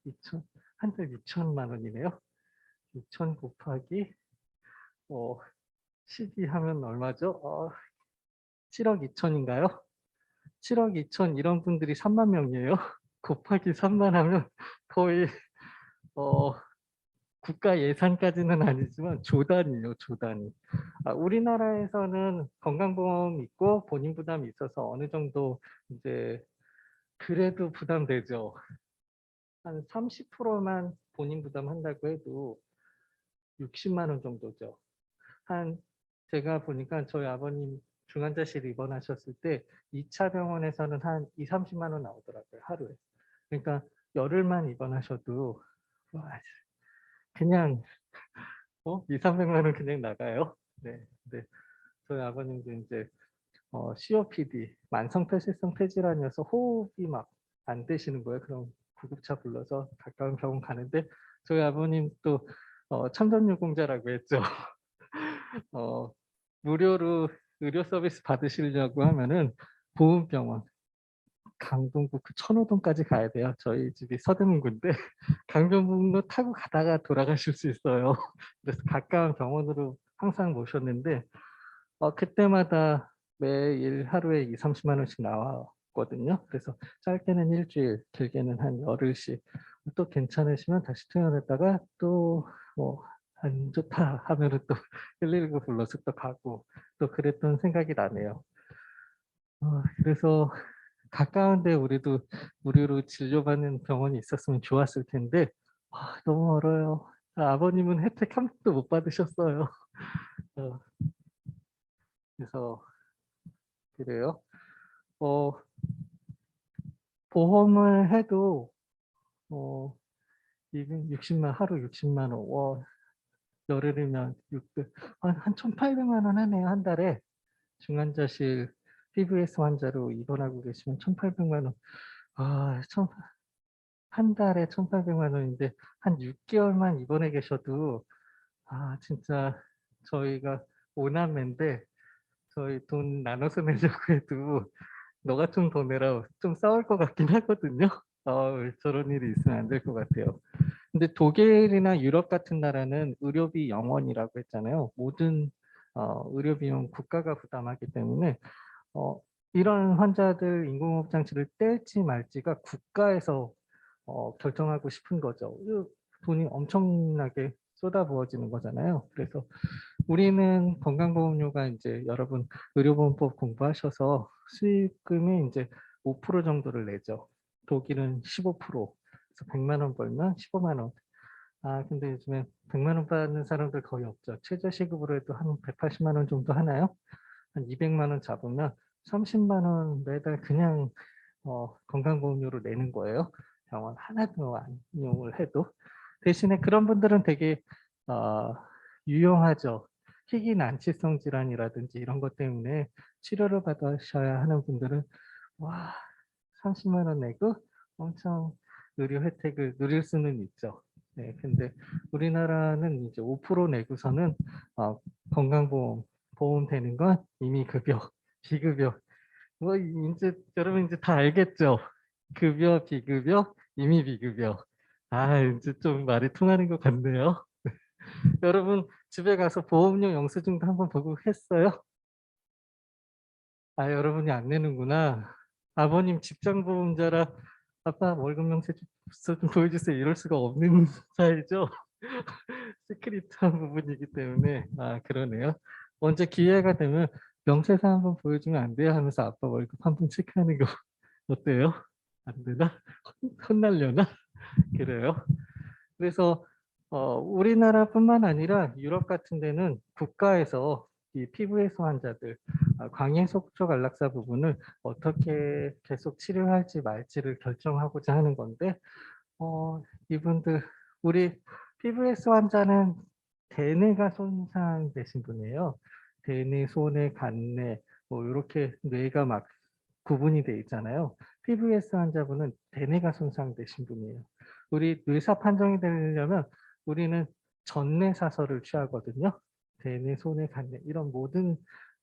2천, 한 달 6천만 원이네요. 6천 곱하기 12 하면 얼마죠? 7억 2천인가요? 7억 2천 이런 분들이 3만 명이에요. 곱하기 3만 하면 거의 어, 국가 예산까지는 아니지만 조단위요, 조단위. 우리나라에서는 건강보험 있고 본인 부담이 있어서 어느 정도 이제 그래도 부담되죠. 한 30%만 본인 부담한다고 해도 60만 원 정도죠. 한 제가 보니까 저희 아버님 중환자실 입원하셨을 때 2차 병원에서는 한 2, 30만 원 나오더라고요, 하루에. 그러니까 열흘만 입원하셔도 와, 그냥 2, 300만 원 그냥 나가요. 네. 네. 저희 아버님도 이제 COPD, 만성폐쇄성 폐질환이어서 호흡이 막 안 되시는 거예요. 그럼 구급차 불러서 가까운 병원 가는데 저희 아버님 또 참전유공자라고 했죠. 어, 무료로 의료 서비스 받으시려고 하면은 보훈병원 강동구 그 천호동까지 가야 돼요. 저희 집이 서대문구인데 강변북로 타고 가다가 돌아가실 수 있어요. 그래서 가까운 병원으로 항상 모셨는데 그때마다 매일 하루에 2, 30만 원씩 나왔거든요. 그래서 짧게는 일주일, 길게는 한 열흘씩 또 괜찮으시면 다시 퇴원했다가 또 안 좋다 하면은 또 119 불러서 또 가고 또 그랬던 생각이 나네요. 그래서 가까운데 우리도 무료로 진료받는 병원이 있었으면 좋았을 텐데 너무 멀어요. 아버님은 혜택 한 번도 못 받으셨어요. 어, 그래서 그래요. 어, 보험을 해도 어, 60만 하루 60만 원. 열흘이면 600, 한 1,800만 원 하네요. 한 달에 중환자실 PVS 환자로 입원하고 계시면 1,800만 원. 아, 한 달에 1,800만 원인데 한 6개월만 입원해 계셔도 진짜 저희가 오남매인데 저희 돈 나눠서 내려고 해도 너 같은 돈 내라 좀 싸울 것 같긴 하거든요. 저런 일이 있으면 안 될 것 같아요. 근데 독일이나 유럽 같은 나라는 의료비 영원이라고 했잖아요. 모든 의료 비용 국가가 부담하기 때문에 어, 이런 환자들 인공호흡 장치를 뗄지 말지가 국가에서 결정하고 싶은 거죠. 돈이 엄청나게 쏟아부어지는 거잖아요. 그래서 우리는 건강보험료가 이제 여러분 의료보험법 공부하셔서 수익금이 이제 5% 정도를 내죠. 독일은 15%. 그래서 100만 원 벌면 15만 원. 근데 요즘에 100만 원 받는 사람들 거의 없죠. 최저시급으로 해도 한 180만 원 정도 하나요? 한 200만 원 잡으면 30만 원 매달 그냥 건강보험료로 내는 거예요. 병원 하나도 안 이용을 해도. 대신에 그런 분들은 되게 어, 유용하죠. 희귀 난치성 질환이라든지 이런 것 때문에 치료를 받으셔야 하는 분들은 와 30만 원 내고 엄청 의료 혜택을 누릴 수는 있죠. 네, 근데 우리나라는 이제 5% 내고서는 건강보험 보험 되는 건 이미 급여, 비급여. 이제 여러분 이제 다 알겠죠? 급여, 비급여, 이미 비급여. 이제 좀 말이 통하는 것 같네요. 여러분 집에 가서 보험료 영수증도 한번 보고 했어요? 여러분이 안 내는구나. 아버님 직장보험자라 아빠 월급 명세서 좀 보여주세요. 이럴 수가 없는 사이죠. 시크릿한 부분이기 때문에 그러네요. 언제 기회가 되면 명세서 한번 보여주면 안 돼요 하면서 아빠 월급 한번 체크하는 거 어때요? 안 되나? 혼날려나? 그래요. 그래서 우리나라뿐만 아니라 유럽 같은 데는 국가에서 이 피부해소 환자들 광해 속촉 안락사 부분을 어떻게 계속 치료할지 말지를 결정하고자 하는 건데 이분들 우리 피부해소 환자는 대뇌가 손상되신 분이에요. 대뇌, 소뇌, 간뇌 뭐 이렇게 뇌가 막 구분이 돼 있잖아요. PVS 환자분은 대뇌가 손상되신 분이에요. 우리 의사 판정이 되려면 우리는 전뇌 사설을 취하거든요. 대뇌, 소뇌, 간뇌 이런 모든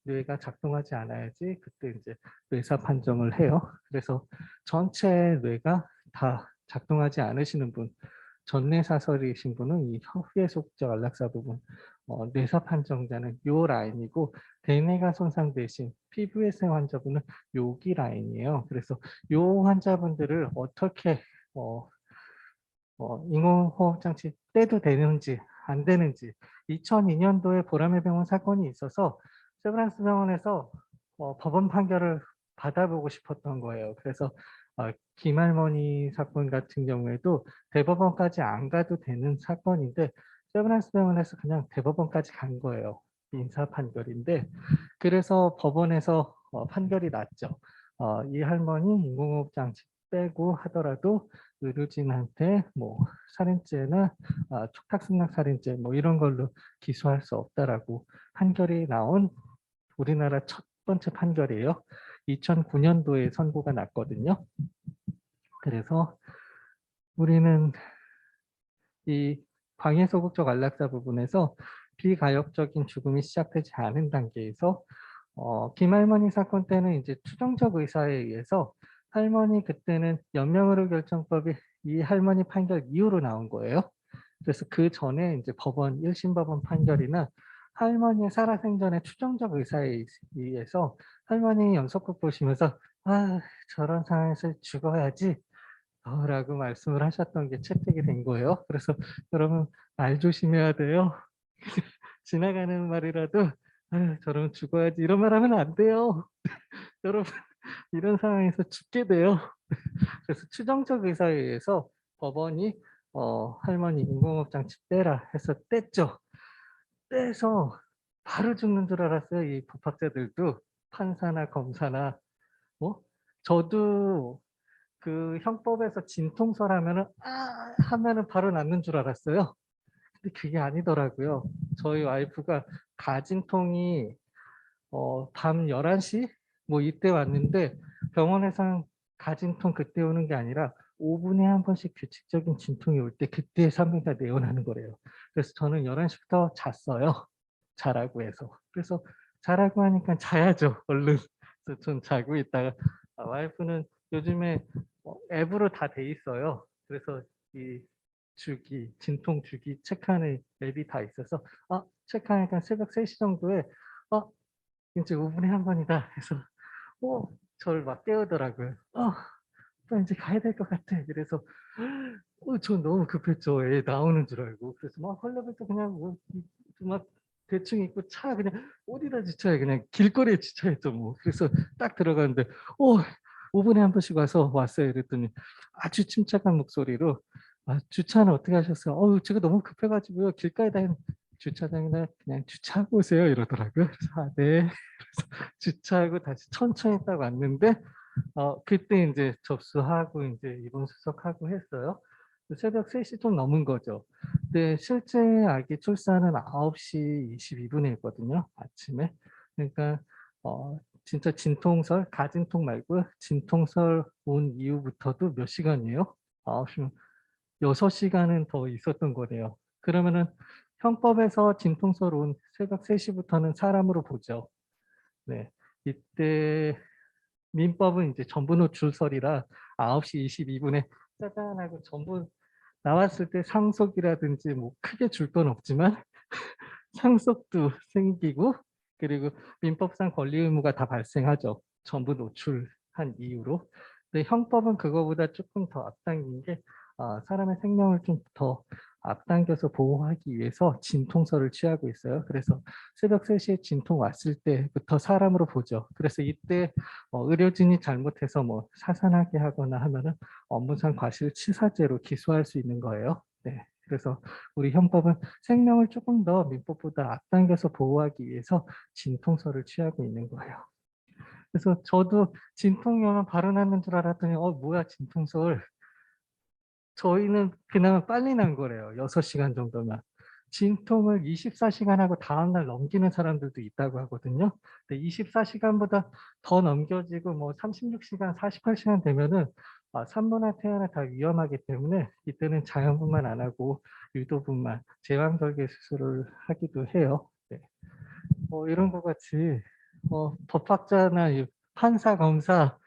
뇌가 작동하지 않아야지 그때 이제 의사 판정을 해요. 그래서 전체 뇌가 다 작동하지 않으시는 분, 전뇌 사설이신 분은 이 혀후회속적 안락사 부분, 뇌사 판정자는 요 라인이고 대뇌가 손상되신 PVS 환자분은 여기 라인이에요. 그래서 요 환자분들을 어떻게 어, 인공호흡 장치 떼도 되는지 안 되는지 2002년도에 보라매 병원 사건이 있어서 세브란스 병원에서 법원 판결을 받아보고 싶었던 거예요. 그래서 김할머니 사건 같은 경우에도 대법원까지 안 가도 되는 사건인데 세브란스 병원에서 그냥 대법원까지 간 거예요. 민사 판결인데 그래서 법원에서 판결이 났죠. 이 할머니 인공호흡 장치 빼고 하더라도 의료진한테 뭐 살인죄나 촉탁승낙 살인죄 뭐 이런 걸로 기소할 수 없다라고 판결이 나온 우리나라 첫 번째 판결이에요. 2009년도에 선고가 났거든요. 그래서 우리는 이 광해소극적 안락사 부분에서 비가역적인 죽음이 시작되지 않은 단계에서 김할머니 사건 때는 이제 추정적 의사에 의해서 할머니 그때는 연명의료 결정법이 이 할머니 판결 이후로 나온 거예요. 그래서 그 전에 이제 법원 1심 법원 판결이나 할머니의 살아생전의 추정적 의사에 의해서 할머니 연속극 보시면서 저런 상황에서 죽어야지 라고 말씀을 하셨던 게 채택이 된 거예요. 그래서 여러분 말 조심해야 돼요. 지나가는 말이라도 "아유 저러면 죽어야지." 이런 말 하면 안 돼요. 여러분 이런 상황에서 죽게 돼요. 그래서 추정적 의사에 의해서 법원이 할머니 인공호흡 장치 떼라 해서 뗐죠. 떼서 바로 죽는 줄 알았어요, 이 법학자들도. 판사나 검사나. 뭐 저도 그 형법에서 진통설 하면은 "아." 하면은 바로 낫는 줄 알았어요. 근데 그게 아니더라고요. 저희 와이프가 가진통이 밤 11시 뭐 이때 왔는데, 병원에서는 가진통 그때 오는 게 아니라 5 분에 한 번씩 규칙적인 진통이 올 때 그때 산부인과 내원하는 거래요. 그래서 저는 11 시부터 잤어요, 자라고 해서. 그래서 자라고 하니까 자야죠, 얼른. 그래서 전 자고 있다가 와이프는 요즘에 앱으로 다 돼 있어요. 그래서 이 주기, 진통 주기 체크하는 앱이 다 있어서 체크하니까 새벽 3시 정도에 어 인제 5 분에 한 번이다 해서 저를 막 깨우더라고요. 나 인제 가야 될 것 같아." 이래서 전 너무 급했죠. 애 나오는 줄 알고. 그래서 막 헐레벌떡 그냥 막 대충 입고 차 그냥 어디다 주차해, 그냥 길거리에 주차했죠 뭐. 그래서 딱 들어갔는데 어 5 분에 한 번씩 왔어요. 이랬더니 아주 침착한 목소리로 주차는 어떻게 하셨어요?" 제가 너무 급해 가지고요. 길가에다 주차장에다 그냥 주차하고 오세요." 이러더라고요. 그래서 네." 그래서 주차하고 다시 천천히 딱 왔는데 그때 인제 접수하고 인제 입원 수속하고 했어요. 그 새벽 3시 좀 넘은 거죠. 근데 실제 아기 출산은 9시 22 분에 했거든요, 아침에. 그러니까 진짜 진통설, 가진통 말고 진통설 온 이후부터도 몇 시간이에요? 9 시면 6 시간은 더 있었던 거네요. 그러면은 형법에서 진통설 온 새벽 3 시부터는 사람으로 보죠. 네. 이때 민법은 이제 전부 노출설이라 9시 22 분에 짜잔 하고 전부 나왔을 때 상속이라든지 뭐 크게 줄 건 없지만 상속도 생기고, 그리고 민법상 권리 의무가 다 발생하죠, 전부 노출한 이유로. 근데 형법은 그거보다 쪼끔 더 앞당긴 게 사람의 생명을 좀 더 앞당겨서 보호하기 위해서 진통설을 취하고 있어요. 그래서 새벽 3 시에 진통 왔을 때부터 사람으로 보죠. 그래서 이때 의료진이 잘못해서 뭐 사산하게 하거나 하면은 업무상 과실치사죄로 기소할 수 있는 거예요. 네. 그래서 우리 형법은 생명을 조금 더 민법보다 앞당겨서 보호하기 위해서 진통설을 취하고 있는 거예요. 그래서 저도 진통이 오면 바로 낫는 줄 알았더니 뭐야 진통설. 저희는 그나마 빨리 난 거래요, 6 시간 정도면. 진통을 24 시간 하고 다음날 넘기는 사람들도 있다고 하거든요. 근데 24 시간보다 더 넘겨지고 뭐 36 시간, 48 시간 되면은 산모나 태아나 다 위험하기 때문에 이때는 자연분만 안 하고 유도분만, 제왕절개 수술을 하기도 해요. 네. 이런 것 같이 법학자나 이 판사, 검사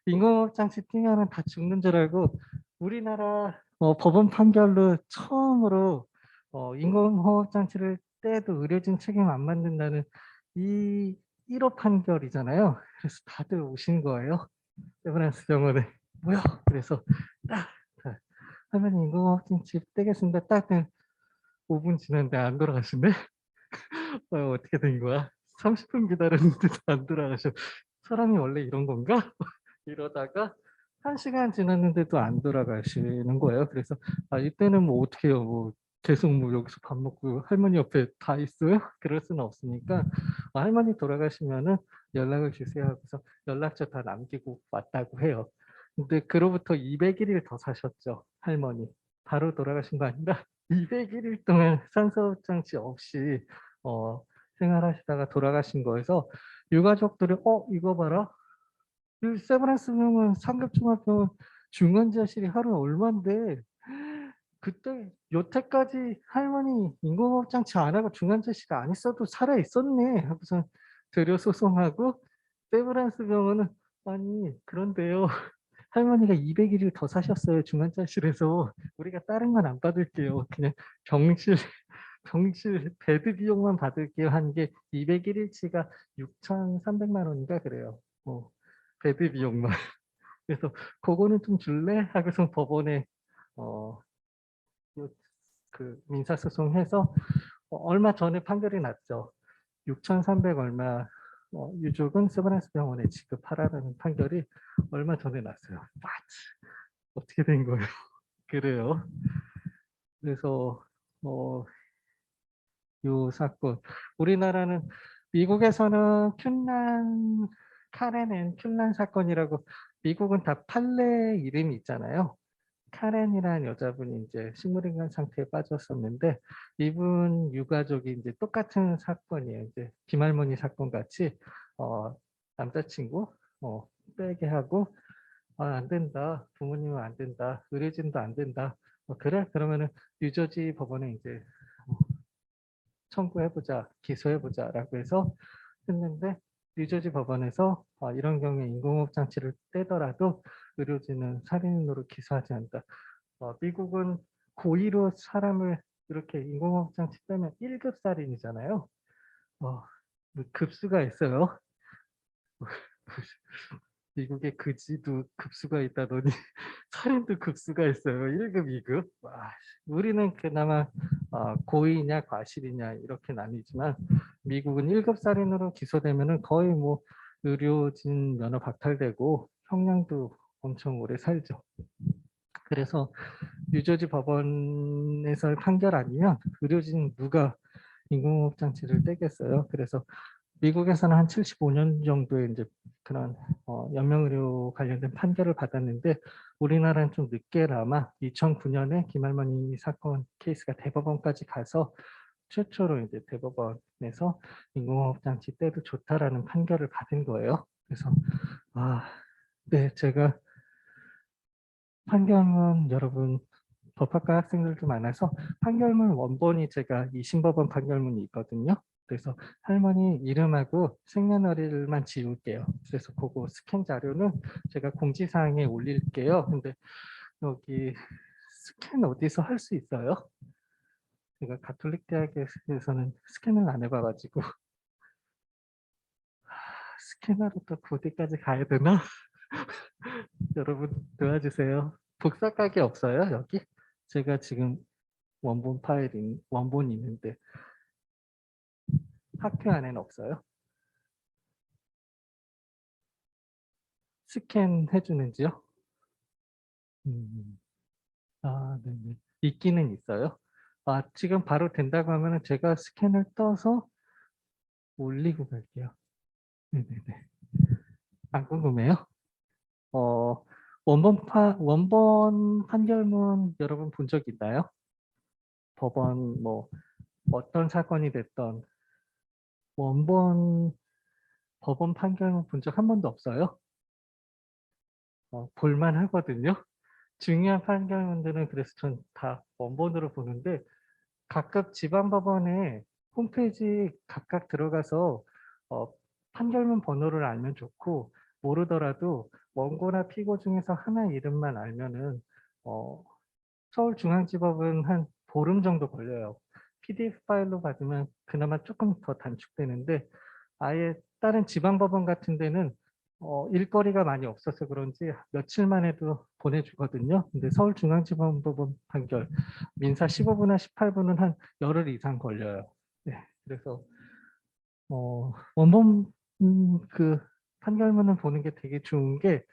인공호흡 장치 뛰면은 다 죽는 줄 알고 우리나라 법원 판결로 처음으로 인공호흡 장치를 떼도 의료진 책임 안 묻는다는 이 1호 판결이잖아요. 그래서 다들 오신 거예요, 세브란스 병원에. "뭐야?" 그래서 딱 "할머니 인공호흡 장치 떼겠습니다." 딱 5분 지났는데 안 돌아가시네. 어떻게 된 거야? 30분 기다렸는데도 안 돌아가셔. '사람이 원래 이런 건가?' 이러다가 1 시간 지났는데도 안 돌아가시는 거예요. 그래서 이때는 뭐 어떡해요. 뭐 계속 뭐 여기서 밥 먹고 할머니 옆에 다 있어요? 그럴 수는 없으니까 할머니 돌아가시면은 연락을 주세요 하고서 연락처 다 남기고 왔다고 해요. 근데 그로부터 200 일을 더 사셨죠, 할머니. 바로 돌아가신 거 아니라 200 일 동안 산소호흡 장치 없이 어 생활하시다가 돌아가신 거여서 유가족들이 이거 봐라. 그 세브란스 병원 상급 종합병원 중환자실이 하루에 얼만데 그때 여태까지 할머니 인공호흡 장치 안 하고 중환자실에 안 있어도 살아 있었네 하고서 대려 소송하고, 세브란스 병원은 "아니 그런데요. 할머니가 200 일을 더 사셨어요, 중환자실에서. 우리가 다른 건 안 받을게요. 그냥 병실 병실 베드 비용만 받을게요." 한 게 201 일치가 6,300만 원인가 그래요. 베드 비용만. 그래서 그거는 좀 줄래? 하고서 법원에 어, 그 민사소송해서 얼마 전에 판결이 났죠. 6,300 얼마 유족은 세브란스 병원에 지급하라는 판결이 얼마 전에 났어요. What? 어떻게 된 거예요? 그래요. 그래서 요 사건 우리나라는 미국에서는 카렌 앤 쿰란 사건이라고 미국은 다 판례 이름이 있잖아요. 카렌이라는 여자분이 이제 식물인간 상태에 빠졌었는데 이분 유가족이 이제 똑같은 사건이에요. 이제 김할머니 사건 같이 남자친구 빼게 하고 안 된다. 부모님은 안 된다. 의료진도 안 된다. 그래? 그러면은 뉴저지 법원에 이제 청구해보자, 기소해보자라고 해서 했는데 뉴저지 법원에서 이런 경우에 인공호흡 장치를 떼더라도 의료진은 살인으로 기소하지 않는다. 미국은 고의로 사람을 이렇게 인공호흡 장치 빼면 1급 살인이잖아요. 급수가 있어요. 미국의 그지도 급수가 있다더니 살인도 급수가 있어요. 1급, 2급. 와, 우리는 그나마 고의냐 과실이냐 이렇게 나뉘지만 미국은 1급 살인으로 기소되면은 거의 뭐 의료진 면허 박탈되고 형량도 엄청 오래 살죠. 그래서 뉴저지 법원에서의 판결 아니면 의료진 누가 인공호흡 장치를 떼겠어요. 그래서 미국에서는 한 75년 정도의 이제 그런 연명의료 관련된 판결을 받았는데 우리나라는 좀 늦게나마 2009년에 김할머니 사건 케이스가 대법원까지 가서 최초로 이제 대법원에서 인공호흡 장치 떼도 좋다라는 판결을 받은 거예요. 그래서 네, 제가 판결문 여러분 법학과 학생들도 많아서 판결문 원본이 제가 이심법원 판결문이 있거든요. 그래서 할머니 이름하고 생년월일만 지울게요. 그래서 그거 스캔 자료는 제가 공지사항에 올릴게요. 근데 여기 스캔 어디서 할 수 있어요? 제가 가톨릭 대학에서는 스캔을 안 해봐가지고 스캐너로 또 고대까지 가야 되나? 여러분 도와주세요. 복사각이 없어요 여기? 제가 지금 원본이 있는데 학교 안에는 없어요. 스캔 해주는지요? 음, 네네. 있기는 있어요. 지금 바로 된다고 하면 제가 스캔을 떠서 올리고 갈게요. 네네네. 안 궁금해요? 어, 원본 판결문 여러분 본 적 있나요? 법원 뭐 어떤 사건이 됐던 원본 법원 판결문 본 적 한 번도 없어요? 볼만 하거든요. 중요한 판결문들은 그래서 전 다 원본으로 보는데 각각 지방법원에 홈페이지 각각 들어가서 판결문 번호를 알면 좋고 모르더라도 원고나 피고 중에서 하나 이름만 알면은 서울중앙지법은 한 보름 정도 걸려요. PDF 파일로 받으면 그나마 조금 더 단축되는데 아예 다른 지방법원 같은 데는 일거리가 많이 없어서 그런지 며칠만 해도 보내주거든요. 근데 서울중앙지방법원 판결 민사 15부나 18부는 한 열흘 이상 걸려요. 네, 그래서 원본 그 판결문을 보는 게 되게 좋은 게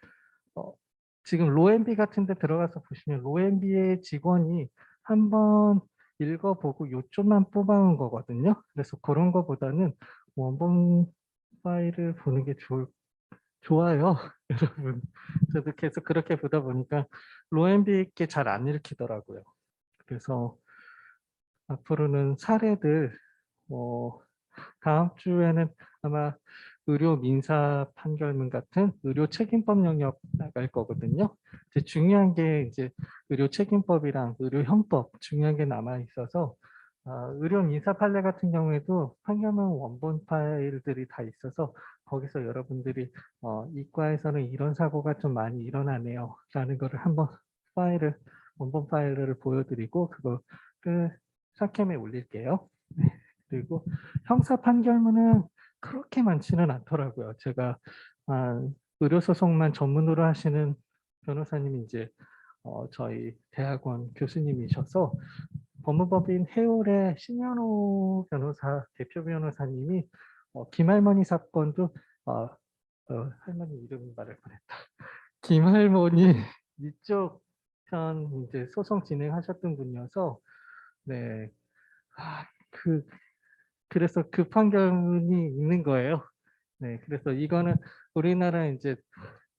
지금 로엠비 같은 데 들어가서 보시면 로엠비의 직원이 한번 읽어보고 요점만 뽑아온 거거든요. 그래서 그런 거보다는 원본 파일을 보는 게 좋아요. 여러분. 저도 계속 그렇게 보다 보니까 로엠비 게 잘 안 읽히더라고요. 그래서 앞으로는 사례들 다음 주에는 아마 의료 민사 판결문 같은 의료 책임법 영역 나갈 거거든요. 이제 중요한 게 이제 의료 책임법이랑 의료 형법 중요한 게 남아 있어서 의료 민사 판례 같은 경우에도 판결문 원본 파일들이 다 있어서 거기서 여러분들이 이과에서는 이런 사고가 좀 많이 일어나네요 라는 거를 한번 원본 파일을 보여드리고 그거를 사캠에 올릴게요. 그리고 형사 판결문은 그렇게 많지는 않더라고요. 제가 의료소송만 전문으로 하시는 변호사님이 이제 저희 대학원 교수님이셔서 법무법인 해올의 신현호 변호사 대표 변호사님이 김할머니 사건도 할머니 이름 말을 뻔했다. 김할머니 이쪽 편 이제 소송 진행하셨던 분이어서 네. 그래서 그 판결이 있는 거예요. 네, 그래서 이거는 우리나라 이제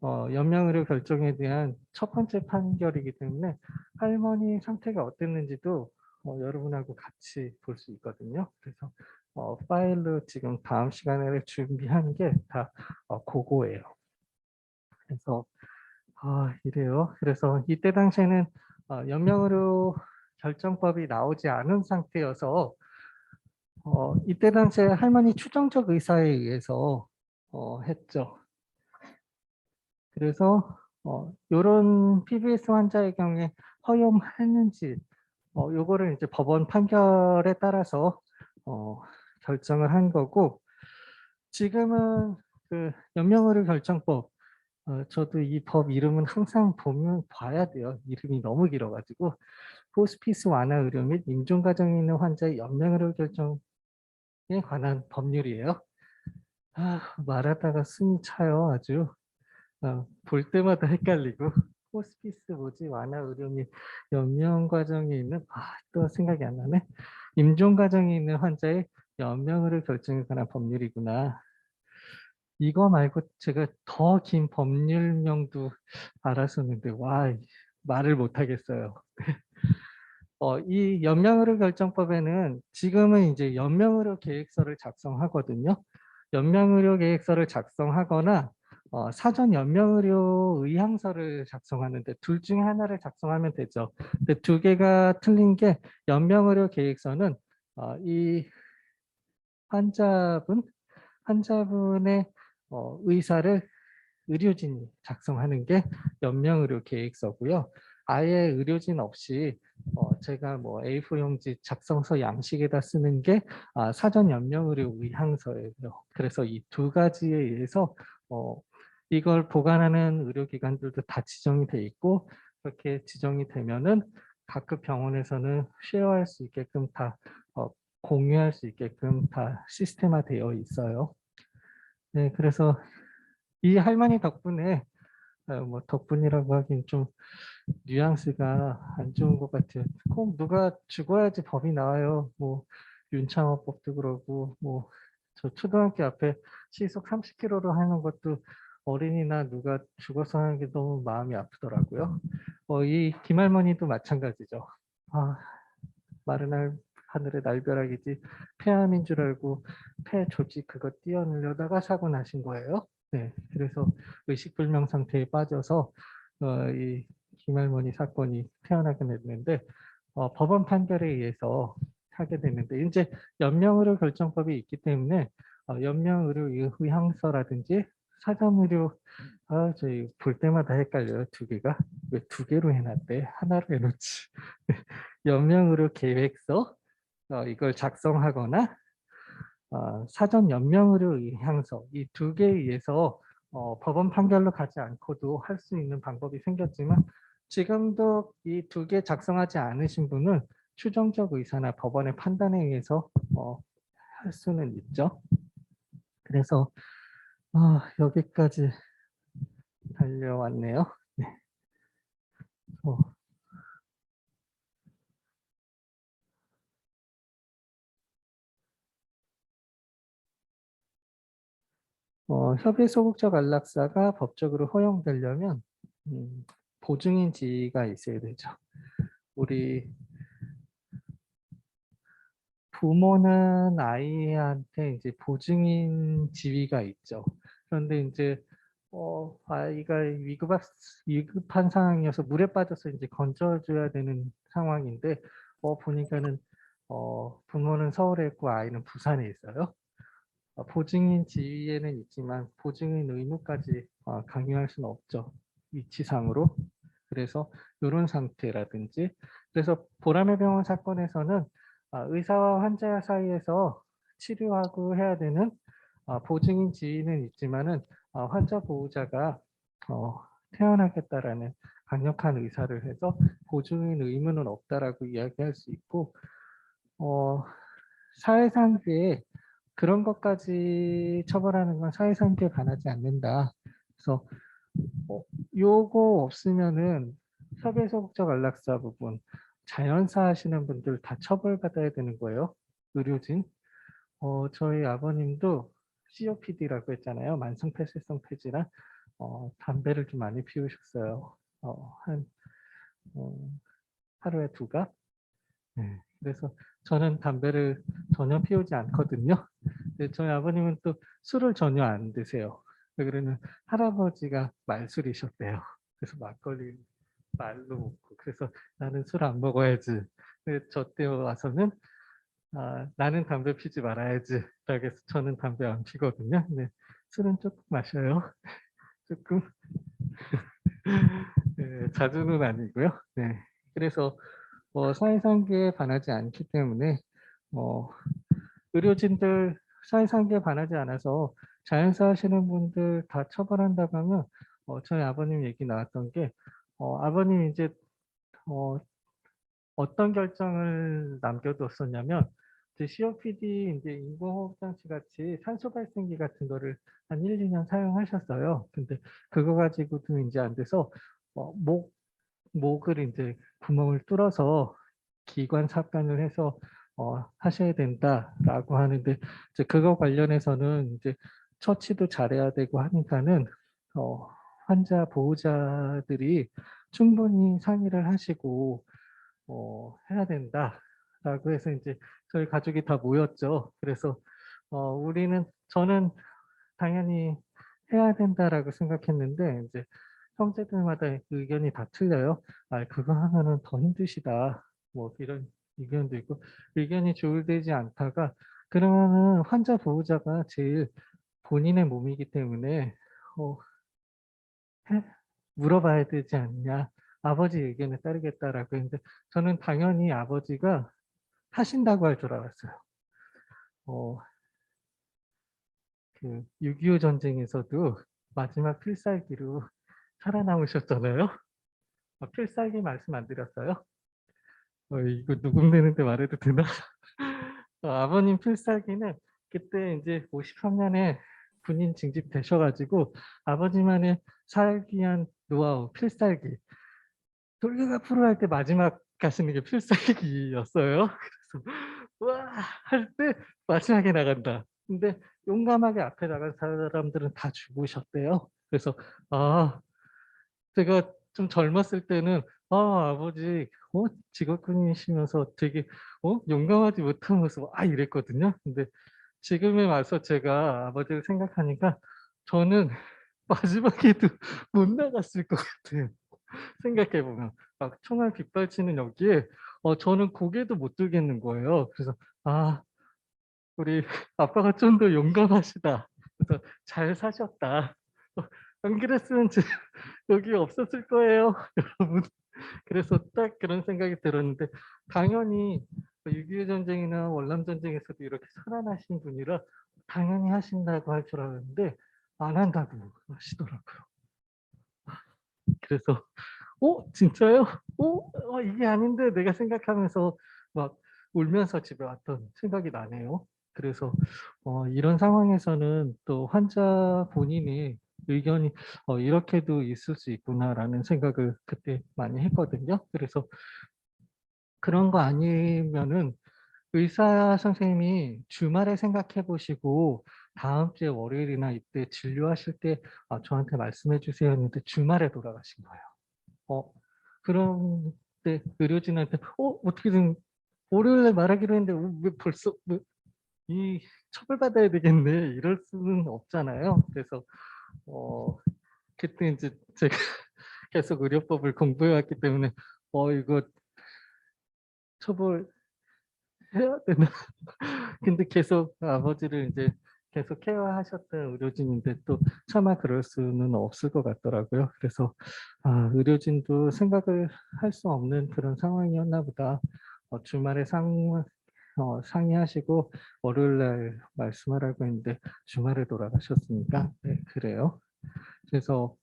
연명의료 결정에 대한 첫 번째 판결이기 때문에 할머니 상태가 어땠는지도 여러분하고 같이 볼 수 있거든요. 그래서 파일로 지금 다음 시간에 준비한 게 다 그거예요. 그래서 이래요. 그래서 이때 당시에는 연명의료 결정법이 나오지 않은 상태여서 이때 당시에 할머니 추정적 의사에 의해서 했죠. 그래서 이런 PBS 환자의 경우에 허용했는지 요거를 이제 법원 판결에 따라서 결정을 한 거고, 지금은 그 연명의료 결정법, 저도 이 법 이름은 항상 보면 봐야 돼요. 이름이 너무 길어가지고. 호스피스 완화 의료 및 임종 과정에 있는 환자의 연명의료 결정에 관한 법률이에요. 말하다가 숨이 차요. 아주 볼 때마다 헷갈리고. 호스피스 뭐지? 완화 의료 및 연명 과정에 있는 또 생각이 안 나네. 임종 과정에 있는 환자의 연명의료 결정에 관한 법률이구나. 이거 말고 제가 더 긴 법률명도 알았었는데 말을 못 하겠어요. 이 연명의료 결정법에는 지금은 이제 연명의료 계획서를 작성하거든요. 연명의료 계획서를 작성하거나 사전 연명의료 의향서를 작성하는데 둘 중에 하나를 작성하면 되죠. 근데 두 개가 틀린 게, 연명의료 계획서는 이 환자분의 의사를 의료진이 작성하는 게 연명의료 계획서고요. 아예 의료진 없이 제가 뭐 A4 용지 작성서 양식에다 쓰는 게 사전 연명의료 의향서예요. 그래서 이 두 가지에 의해서 이걸 보관하는 의료기관들도 다 지정이 돼 있고, 그렇게 지정이 되면은 각급 병원에서는 쉐어할 수 있게끔 다 공유할 수 있게끔 다 시스템화되어 있어요. 네, 그래서 이 할머니 덕분에 뭐 덕분이라고 하긴 좀 뉘앙스가 안 좋은 것 같아요. 꼭 누가 죽어야지 법이 나와요. 뭐 윤창호법도 그러고, 뭐 저 초등학교 앞에 시속 30km로 하는 것도 어린이나 누가 죽어서 하는 게 너무 마음이 아프더라고요. 이 김할머니도 마찬가지죠. 마른 하늘의 날벼락이지 폐암인 줄 알고 폐 조직 그거 띄어내려다가 사고 나신 거예요. 네, 그래서 의식불명 상태에 빠져서 이 김할머니 사건이 태어나게 됐는데 법원 판결에 의해서 하게 됐는데, 이제 연명의료 결정법이 있기 때문에 연명의료 의향서라든지 사전의료 저희 볼 때마다 헷갈려요. 두 개가 왜 두 개로 해놨대? 하나로 해놓지. 연명의료 계획서 이걸 작성하거나 사전 연명의료 의향서, 이 두 개에 의해서 법원 판결로 가지 않고도 할 수 있는 방법이 생겼지만, 지금도 이 두 개 작성하지 않으신 분은 추정적 의사나 법원의 판단에 의해서 할 수는 있죠. 그래서 여기까지 달려왔네요. 네. 협의 소극적 안락사가 법적으로 허용되려면 보증인 지위가 있어야 되죠. 우리 부모는 아이한테 이제 보증인 지위가 있죠. 그런데 이제 아이가 위급한 상황이어서 물에 빠져서 이제 건져줘야 되는 상황인데 보니까는 부모는 서울에 있고 아이는 부산에 있어요. 보증인 지위에는 있지만 보증인 의무까지 강요할 수는 없죠. 위치상으로. 그래서 이런 상태라든지, 그래서 보라매 병원 사건에서는 의사와 환자 사이에서 치료하고 해야 되는 보증인 지위는 있지만은 환자 보호자가 퇴원하겠다라는 강력한 의사를 해서 보증인 의무는 없다라고 이야기할 수 있고, 사회상규에 그런 것까지 처벌하는 건 사회상규에 반하지 않는다. 그래서 요거 없으면은 협의소극적 안락사 부분, 자연사 하시는 분들 다 처벌받아야 되는 거예요. 의료진. 저희 아버님도 COPD라고 했잖아요. 만성 폐쇄성 폐질환. 담배를 좀 많이 피우셨어요. 한 하루에 2갑. 네. 그래서 저는 담배를 전혀 피우지 않거든요. 근데 저희 아버님은 또 술을 전혀 안 드세요. 왜 그러면 할아버지가 말술이셨대요. 그래서 막걸리 말로 먹고, 그래서 나는 술 안 먹어야지. 근데 저 때 와서는 나는 담배 피지 말아야지. 그래서 저는 담배 안 피거든요. 근데 술은 조금 마셔요. 조금. 네, 자주는 아니고요. 네. 그래서 사회상규에 반하지 않기 때문에 의료진들 사회상규에 반하지 않아서 자연사 하시는 분들 다 처벌한다고 하면, 저희 아버님 얘기 나왔던 게, 아버님 이제 어떤 결정을 남겨뒀었냐면, 이제 COPD 이제 인공호흡 장치 같이 산소 발생기 같은 거를 한 1, 2년 사용하셨어요. 근데 그거 가지고도 이제 안 돼서 목을 이제 구멍을 뚫어서 기관 삽관을 해서 하셔야 된다라고 하는데, 이제 그거 관련해서는 이제 처치도 잘해야 되고 하니까는 환자 보호자들이 충분히 상의를 하시고 해야 된다라고 해서 이제 저희 가족이 다 모였죠. 그래서 저는 당연히 해야 된다라고 생각했는데, 이제 형제들마다 의견이 다 틀려요. 그거 하면은 더 힘드시다. 뭐 이런 의견도 있고, 의견이 조율되지 않다가, 그러면은 환자 보호자가 제일 본인의 몸이기 때문에 어, 해- 물어봐야 되지 않냐. 아버지 의견에 따르겠다라고 했는데, 저는 당연히 아버지가 하신다고 할 줄 알았어요. 어, 6.25 전쟁에서도 마지막 필살기로 살아남으셨잖아요. 필살기 말씀 안 드렸어요? 이거 녹음되는데 말해도 되나? 아버님 필살기는 그때 이제 53년에 군인 징집되셔가지고 아버지만의 살기 위한 노하우, 필살기. 돌격 앞으로 할 때 마지막 가시는 게 필살기였어요. 그래서 와 할 때 마지막에 나간다. 근데 용감하게 앞에 나간 사람들은 다 죽으셨대요. 그래서 제가 좀 젊었을 때는 아버지 직업군이시면서 되게 용감하지 못한 모습 이랬거든요. 근데 지금에 와서 제가 아버지를 생각하니까 저는 마지막에도 못 나갔을 것 같아요. 생각해 보면 막 총알 빗발치는 여기에 저는 고개도 못 들겠는 거예요. 그래서 우리 아빠가 좀 더 용감하시다. 그래서 잘 사셨다. 안 그랬으면 여기 없었을 거예요, 여러분. 그래서 딱 그런 생각이 들었는데, 당연히 6.25 전쟁이나 월남 전쟁에서도 이렇게 살아나신 분이라 당연히 하신다고 할 줄 알았는데 안 한다고 하시더라고요. 그래서 진짜요? 이게 아닌데 내가 생각하면서 막 울면서 집에 왔던 생각이 나네요. 그래서 이런 상황에서는 또 환자 본인이 의견이 이렇게도 있을 수 있구나라는 생각을 그때 많이 했거든요. 그래서 그런 거 아니면은 의사 선생님이 주말에 생각해 보시고 다음 주에 월요일이나 이때 진료하실 때 저한테 말씀해 주세요 했는데 주말에 돌아가신 거예요. 그런 때 의료진한테 어떻게든 월요일에 말하기로 했는데 왜 벌써 이 처벌받아야 되겠네 이럴 수는 없잖아요. 그래서 그때 이제 제가 계속 의료법을 공부해 왔기 때문에 이거 처벌해야 되나. 근데 계속 아버지를 이제 계속 케어하셨던 의료진인데 또 차마 그럴 수는 없을 것 같더라고요. 그래서 의료진도 생각을 할 수 없는 그런 상황이었나 보다. 주말에 상의하시고 월요일 날 말씀하라고 했는데 주말에 돌아가셨으니까 네, 그래요. 그래서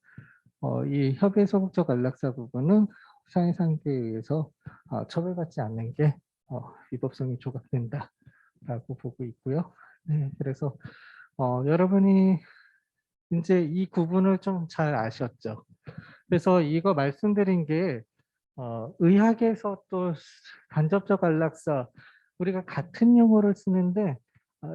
이 협의 소극적 안락사 부분은 사회상규에 의해서 처벌받지 않는 게 위법성이 조각된다라고 보고 있고요. 네, 그래서 여러분이 이제 이 구분을 좀 잘 아셨죠? 그래서 이거 말씀드린 게 의학에서 또 간접적 안락사 우리가 같은 용어를 쓰는데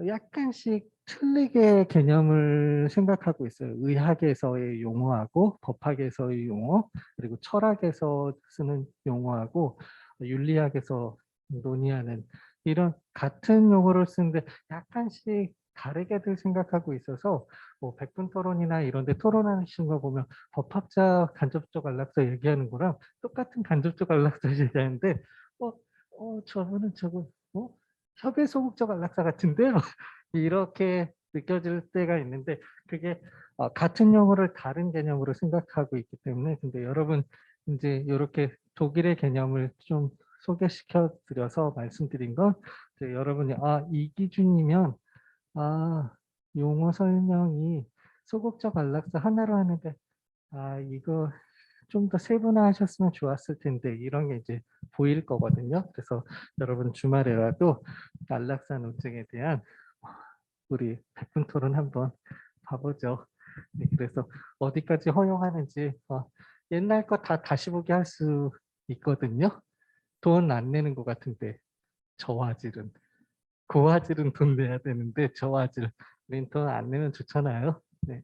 약간씩 틀리게 개념을 생각하고 있어요. 의학에서의 용어하고 법학에서의 용어 그리고 철학에서 쓰는 용어하고 윤리학에서 논의하는 이런 같은 용어를 쓰는데 약간씩 다르게들 생각하고 있어서 뭐 백분 토론이나 이런 데 토론하시는 거 보면 법학자 간접적 안락사 얘기하는 거랑 똑같은 간접적 안락사 얘기하는데 저분은 저거 협의 소극적 안락사 같은데요? 이렇게 느껴질 때가 있는데 그게 같은 용어를 다른 개념으로 생각하고 있기 때문에 근데 여러분 이제 이렇게 독일의 개념을 좀 소개시켜 드려서 말씀드린 건 이제 여러분이 이 기준이면 용어 설명이 소극적 안락사 하나로 하는데 이거 좀 더 세분화하셨으면 좋았을 텐데 이런 게 이제 보일 거거든요. 그래서 여러분 주말에라도 안락사 논증에 대한 우리 백분 토론 한번 봐보죠. 네, 그래서 어디까지 허용하는지 옛날 거 다 다시 보기 할 수 있거든요. 돈 안 내는 것 같은데 저화질은 고화질은 돈 내야 되는데 저화질 우린 돈 안 내면 좋잖아요. 네,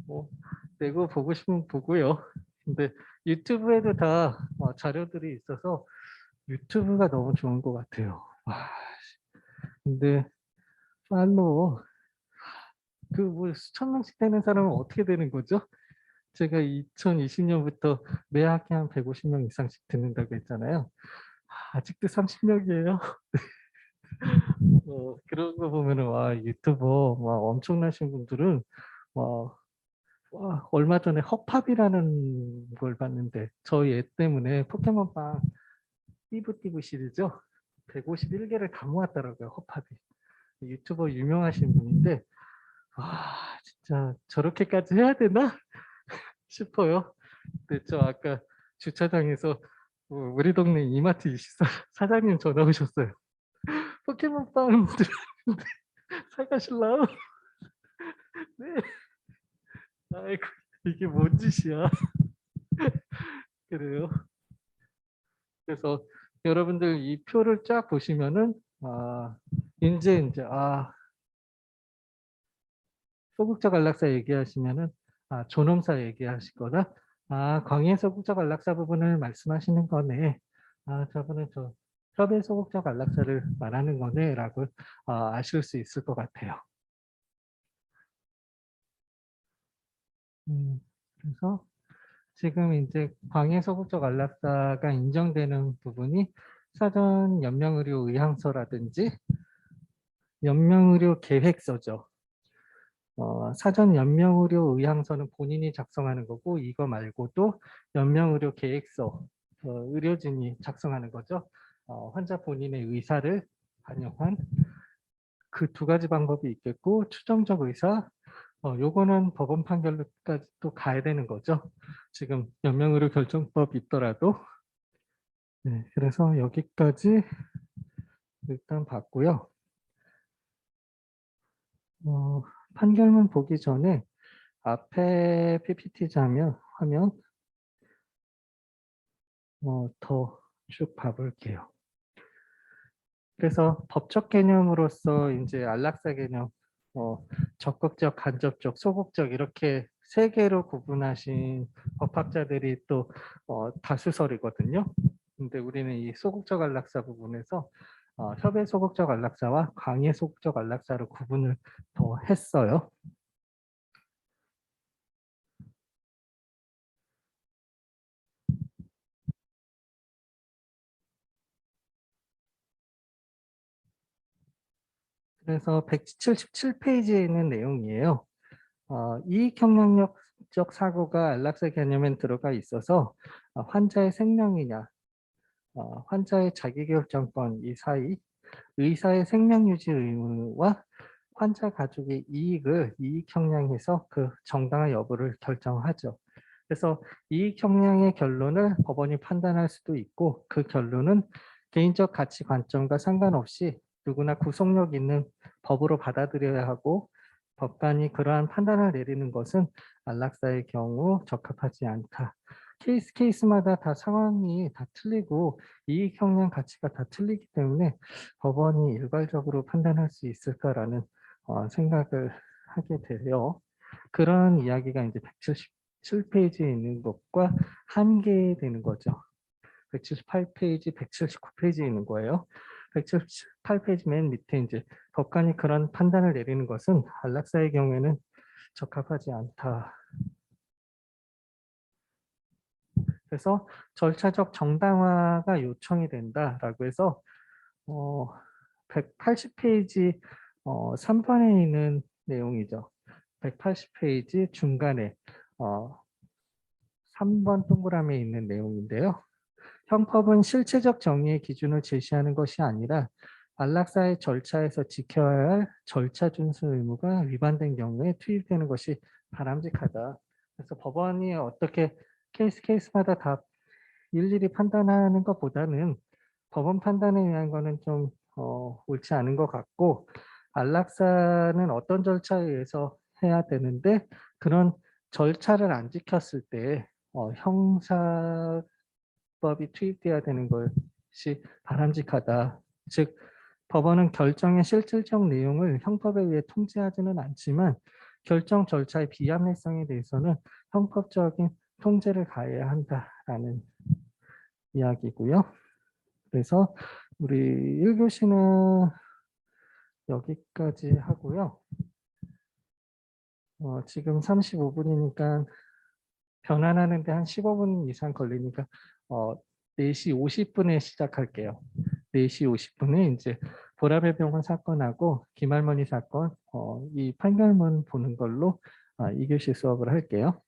뭐 내고 보고 싶으면 보고요. 근데 유튜브에도 다 자료들이 있어서 유튜브가 너무 좋은 것 같아요. 근데 팔로우 뭐 수천 명씩 되는 사람은 어떻게 되는 거죠? 제가 2020년부터 매 학기 한 150명 이상씩 듣는다고 했잖아요. 아직도 30명이에요. 그런 거 보면은 와 유튜버 엄청나신 분들은 와, 얼마 전에 허팝이라는 걸 봤는데 저희 애 때문에 포켓몬빵 띠부띠부 시리즈 151개를 다 모았더라고요. 허팝이. 유튜버 유명하신 분인데 진짜 저렇게까지 해야 되나 싶어요. 근데 저 아까 주차장에서 우리 동네 이마트 사장님 전화 오셨어요. 포켓몬빵 사가실라요? 네. 아이고 이게 뭔 짓이야. 그래요. 그래서 여러분들 이 표를 쫙 보시면은 이제 소극적 안락사 얘기하시면은 존엄사 얘기하실 거다. 광해 소극적 안락사 부분을 말씀하시는 거네. 저분은 저 협의 소극적 안락사를 말하는 거네라고 아실 수 있을 것 같아요. 그래서 지금 이제 광해 소극적 안락사가 인정되는 부분이 사전 연명의료 의향서라든지 연명의료 계획서죠. 사전 연명의료 의향서는 본인이 작성하는 거고 이거 말고도 연명의료 계획서 의료진이 작성하는 거죠. 환자 본인의 의사를 반영한 그 두 가지 방법이 있겠고 추정적 의사 요거는 법원 판결로까지 또 가야 되는 거죠. 지금 연명의료 결정법 있더라도 네, 그래서 여기까지 일단 봤고요. 판결문 보기 전에 앞에 PPT 화면 더 쭉 봐볼게요. 그래서 법적 개념으로서 이제 안락사 개념, 적극적, 간접적, 소극적 이렇게 세 개로 구분하신 법학자들이 또 다수설이거든요. 근데 우리는 이 소극적 안락사 부분에서 협의 소극적 안락사와 광해 소극적 안락사로 구분을 더 했어요. 그래서 177페이지에 있는 내용이에요. 이익형량력적 사고가 안락사 개념에 들어가 있어서 환자의 생명이냐, 환자의 자기결정권 이 사이, 의사의 생명유지 의무와 환자 가족의 이익을 이익형량해서 그 정당한 여부를 결정하죠. 그래서 이익 형량의 결론을 법원이 판단할 수도 있고 그 결론은 개인적 가치 관점과 상관없이 누구나 구속력 있는 법으로 받아들여야 하고 법관이 그러한 판단을 내리는 것은 안락사의 경우 적합하지 않다. 케이스마다 다 상황이 다 틀리고 이익 형량 가치가 다 틀리기 때문에 법원이 일괄적으로 판단할 수 있을까라는 생각을 하게 돼요. 그런 이야기가 이제 177페이지에 있는 것과 한계되는 거죠. 178페이지, 179페이지에 있는 거예요. 178페이지 맨 밑에 이제 법관이 그런 판단을 내리는 것은 안락사의 경우에는 적합하지 않다. 그래서 절차적 정당화가 요청이 된다라고 해서 180페이지 3번에 있는 내용이죠. 180페이지 중간에 3번 동그라미에 있는 내용인데요. 형법은 실체적 정의의 기준을 제시하는 것이 아니라 안락사의 절차에서 지켜야 할 절차 준수 의무가 위반된 경우에 투입되는 것이 바람직하다. 그래서 법원이 어떻게 케이스마다 다 일일이 판단하는 것보다는 법원 판단에 의한 거는 좀 옳지 않은 것 같고 안락사는 어떤 절차에 의해서 해야 되는데 그런 절차를 안 지켰을 때 형사법이 투입돼야 되는 것이 바람직하다. 즉 법원은 결정의 실질적 내용을 형법에 의해 통제하지는 않지만 결정 절차의 비합리성에 대해서는 형법적인 통제를 가해야 한다라는 이야기고요. 그래서 우리 1교시는 여기까지 하고요. 지금 35분이니까 변환하는데 한 15분 이상 걸리니까 4시 50분에 시작할게요. 4시 50분에 이제 보라배병원 사건하고 김할머니 사건 이 판결문 보는 걸로 2교시 수업을 할게요.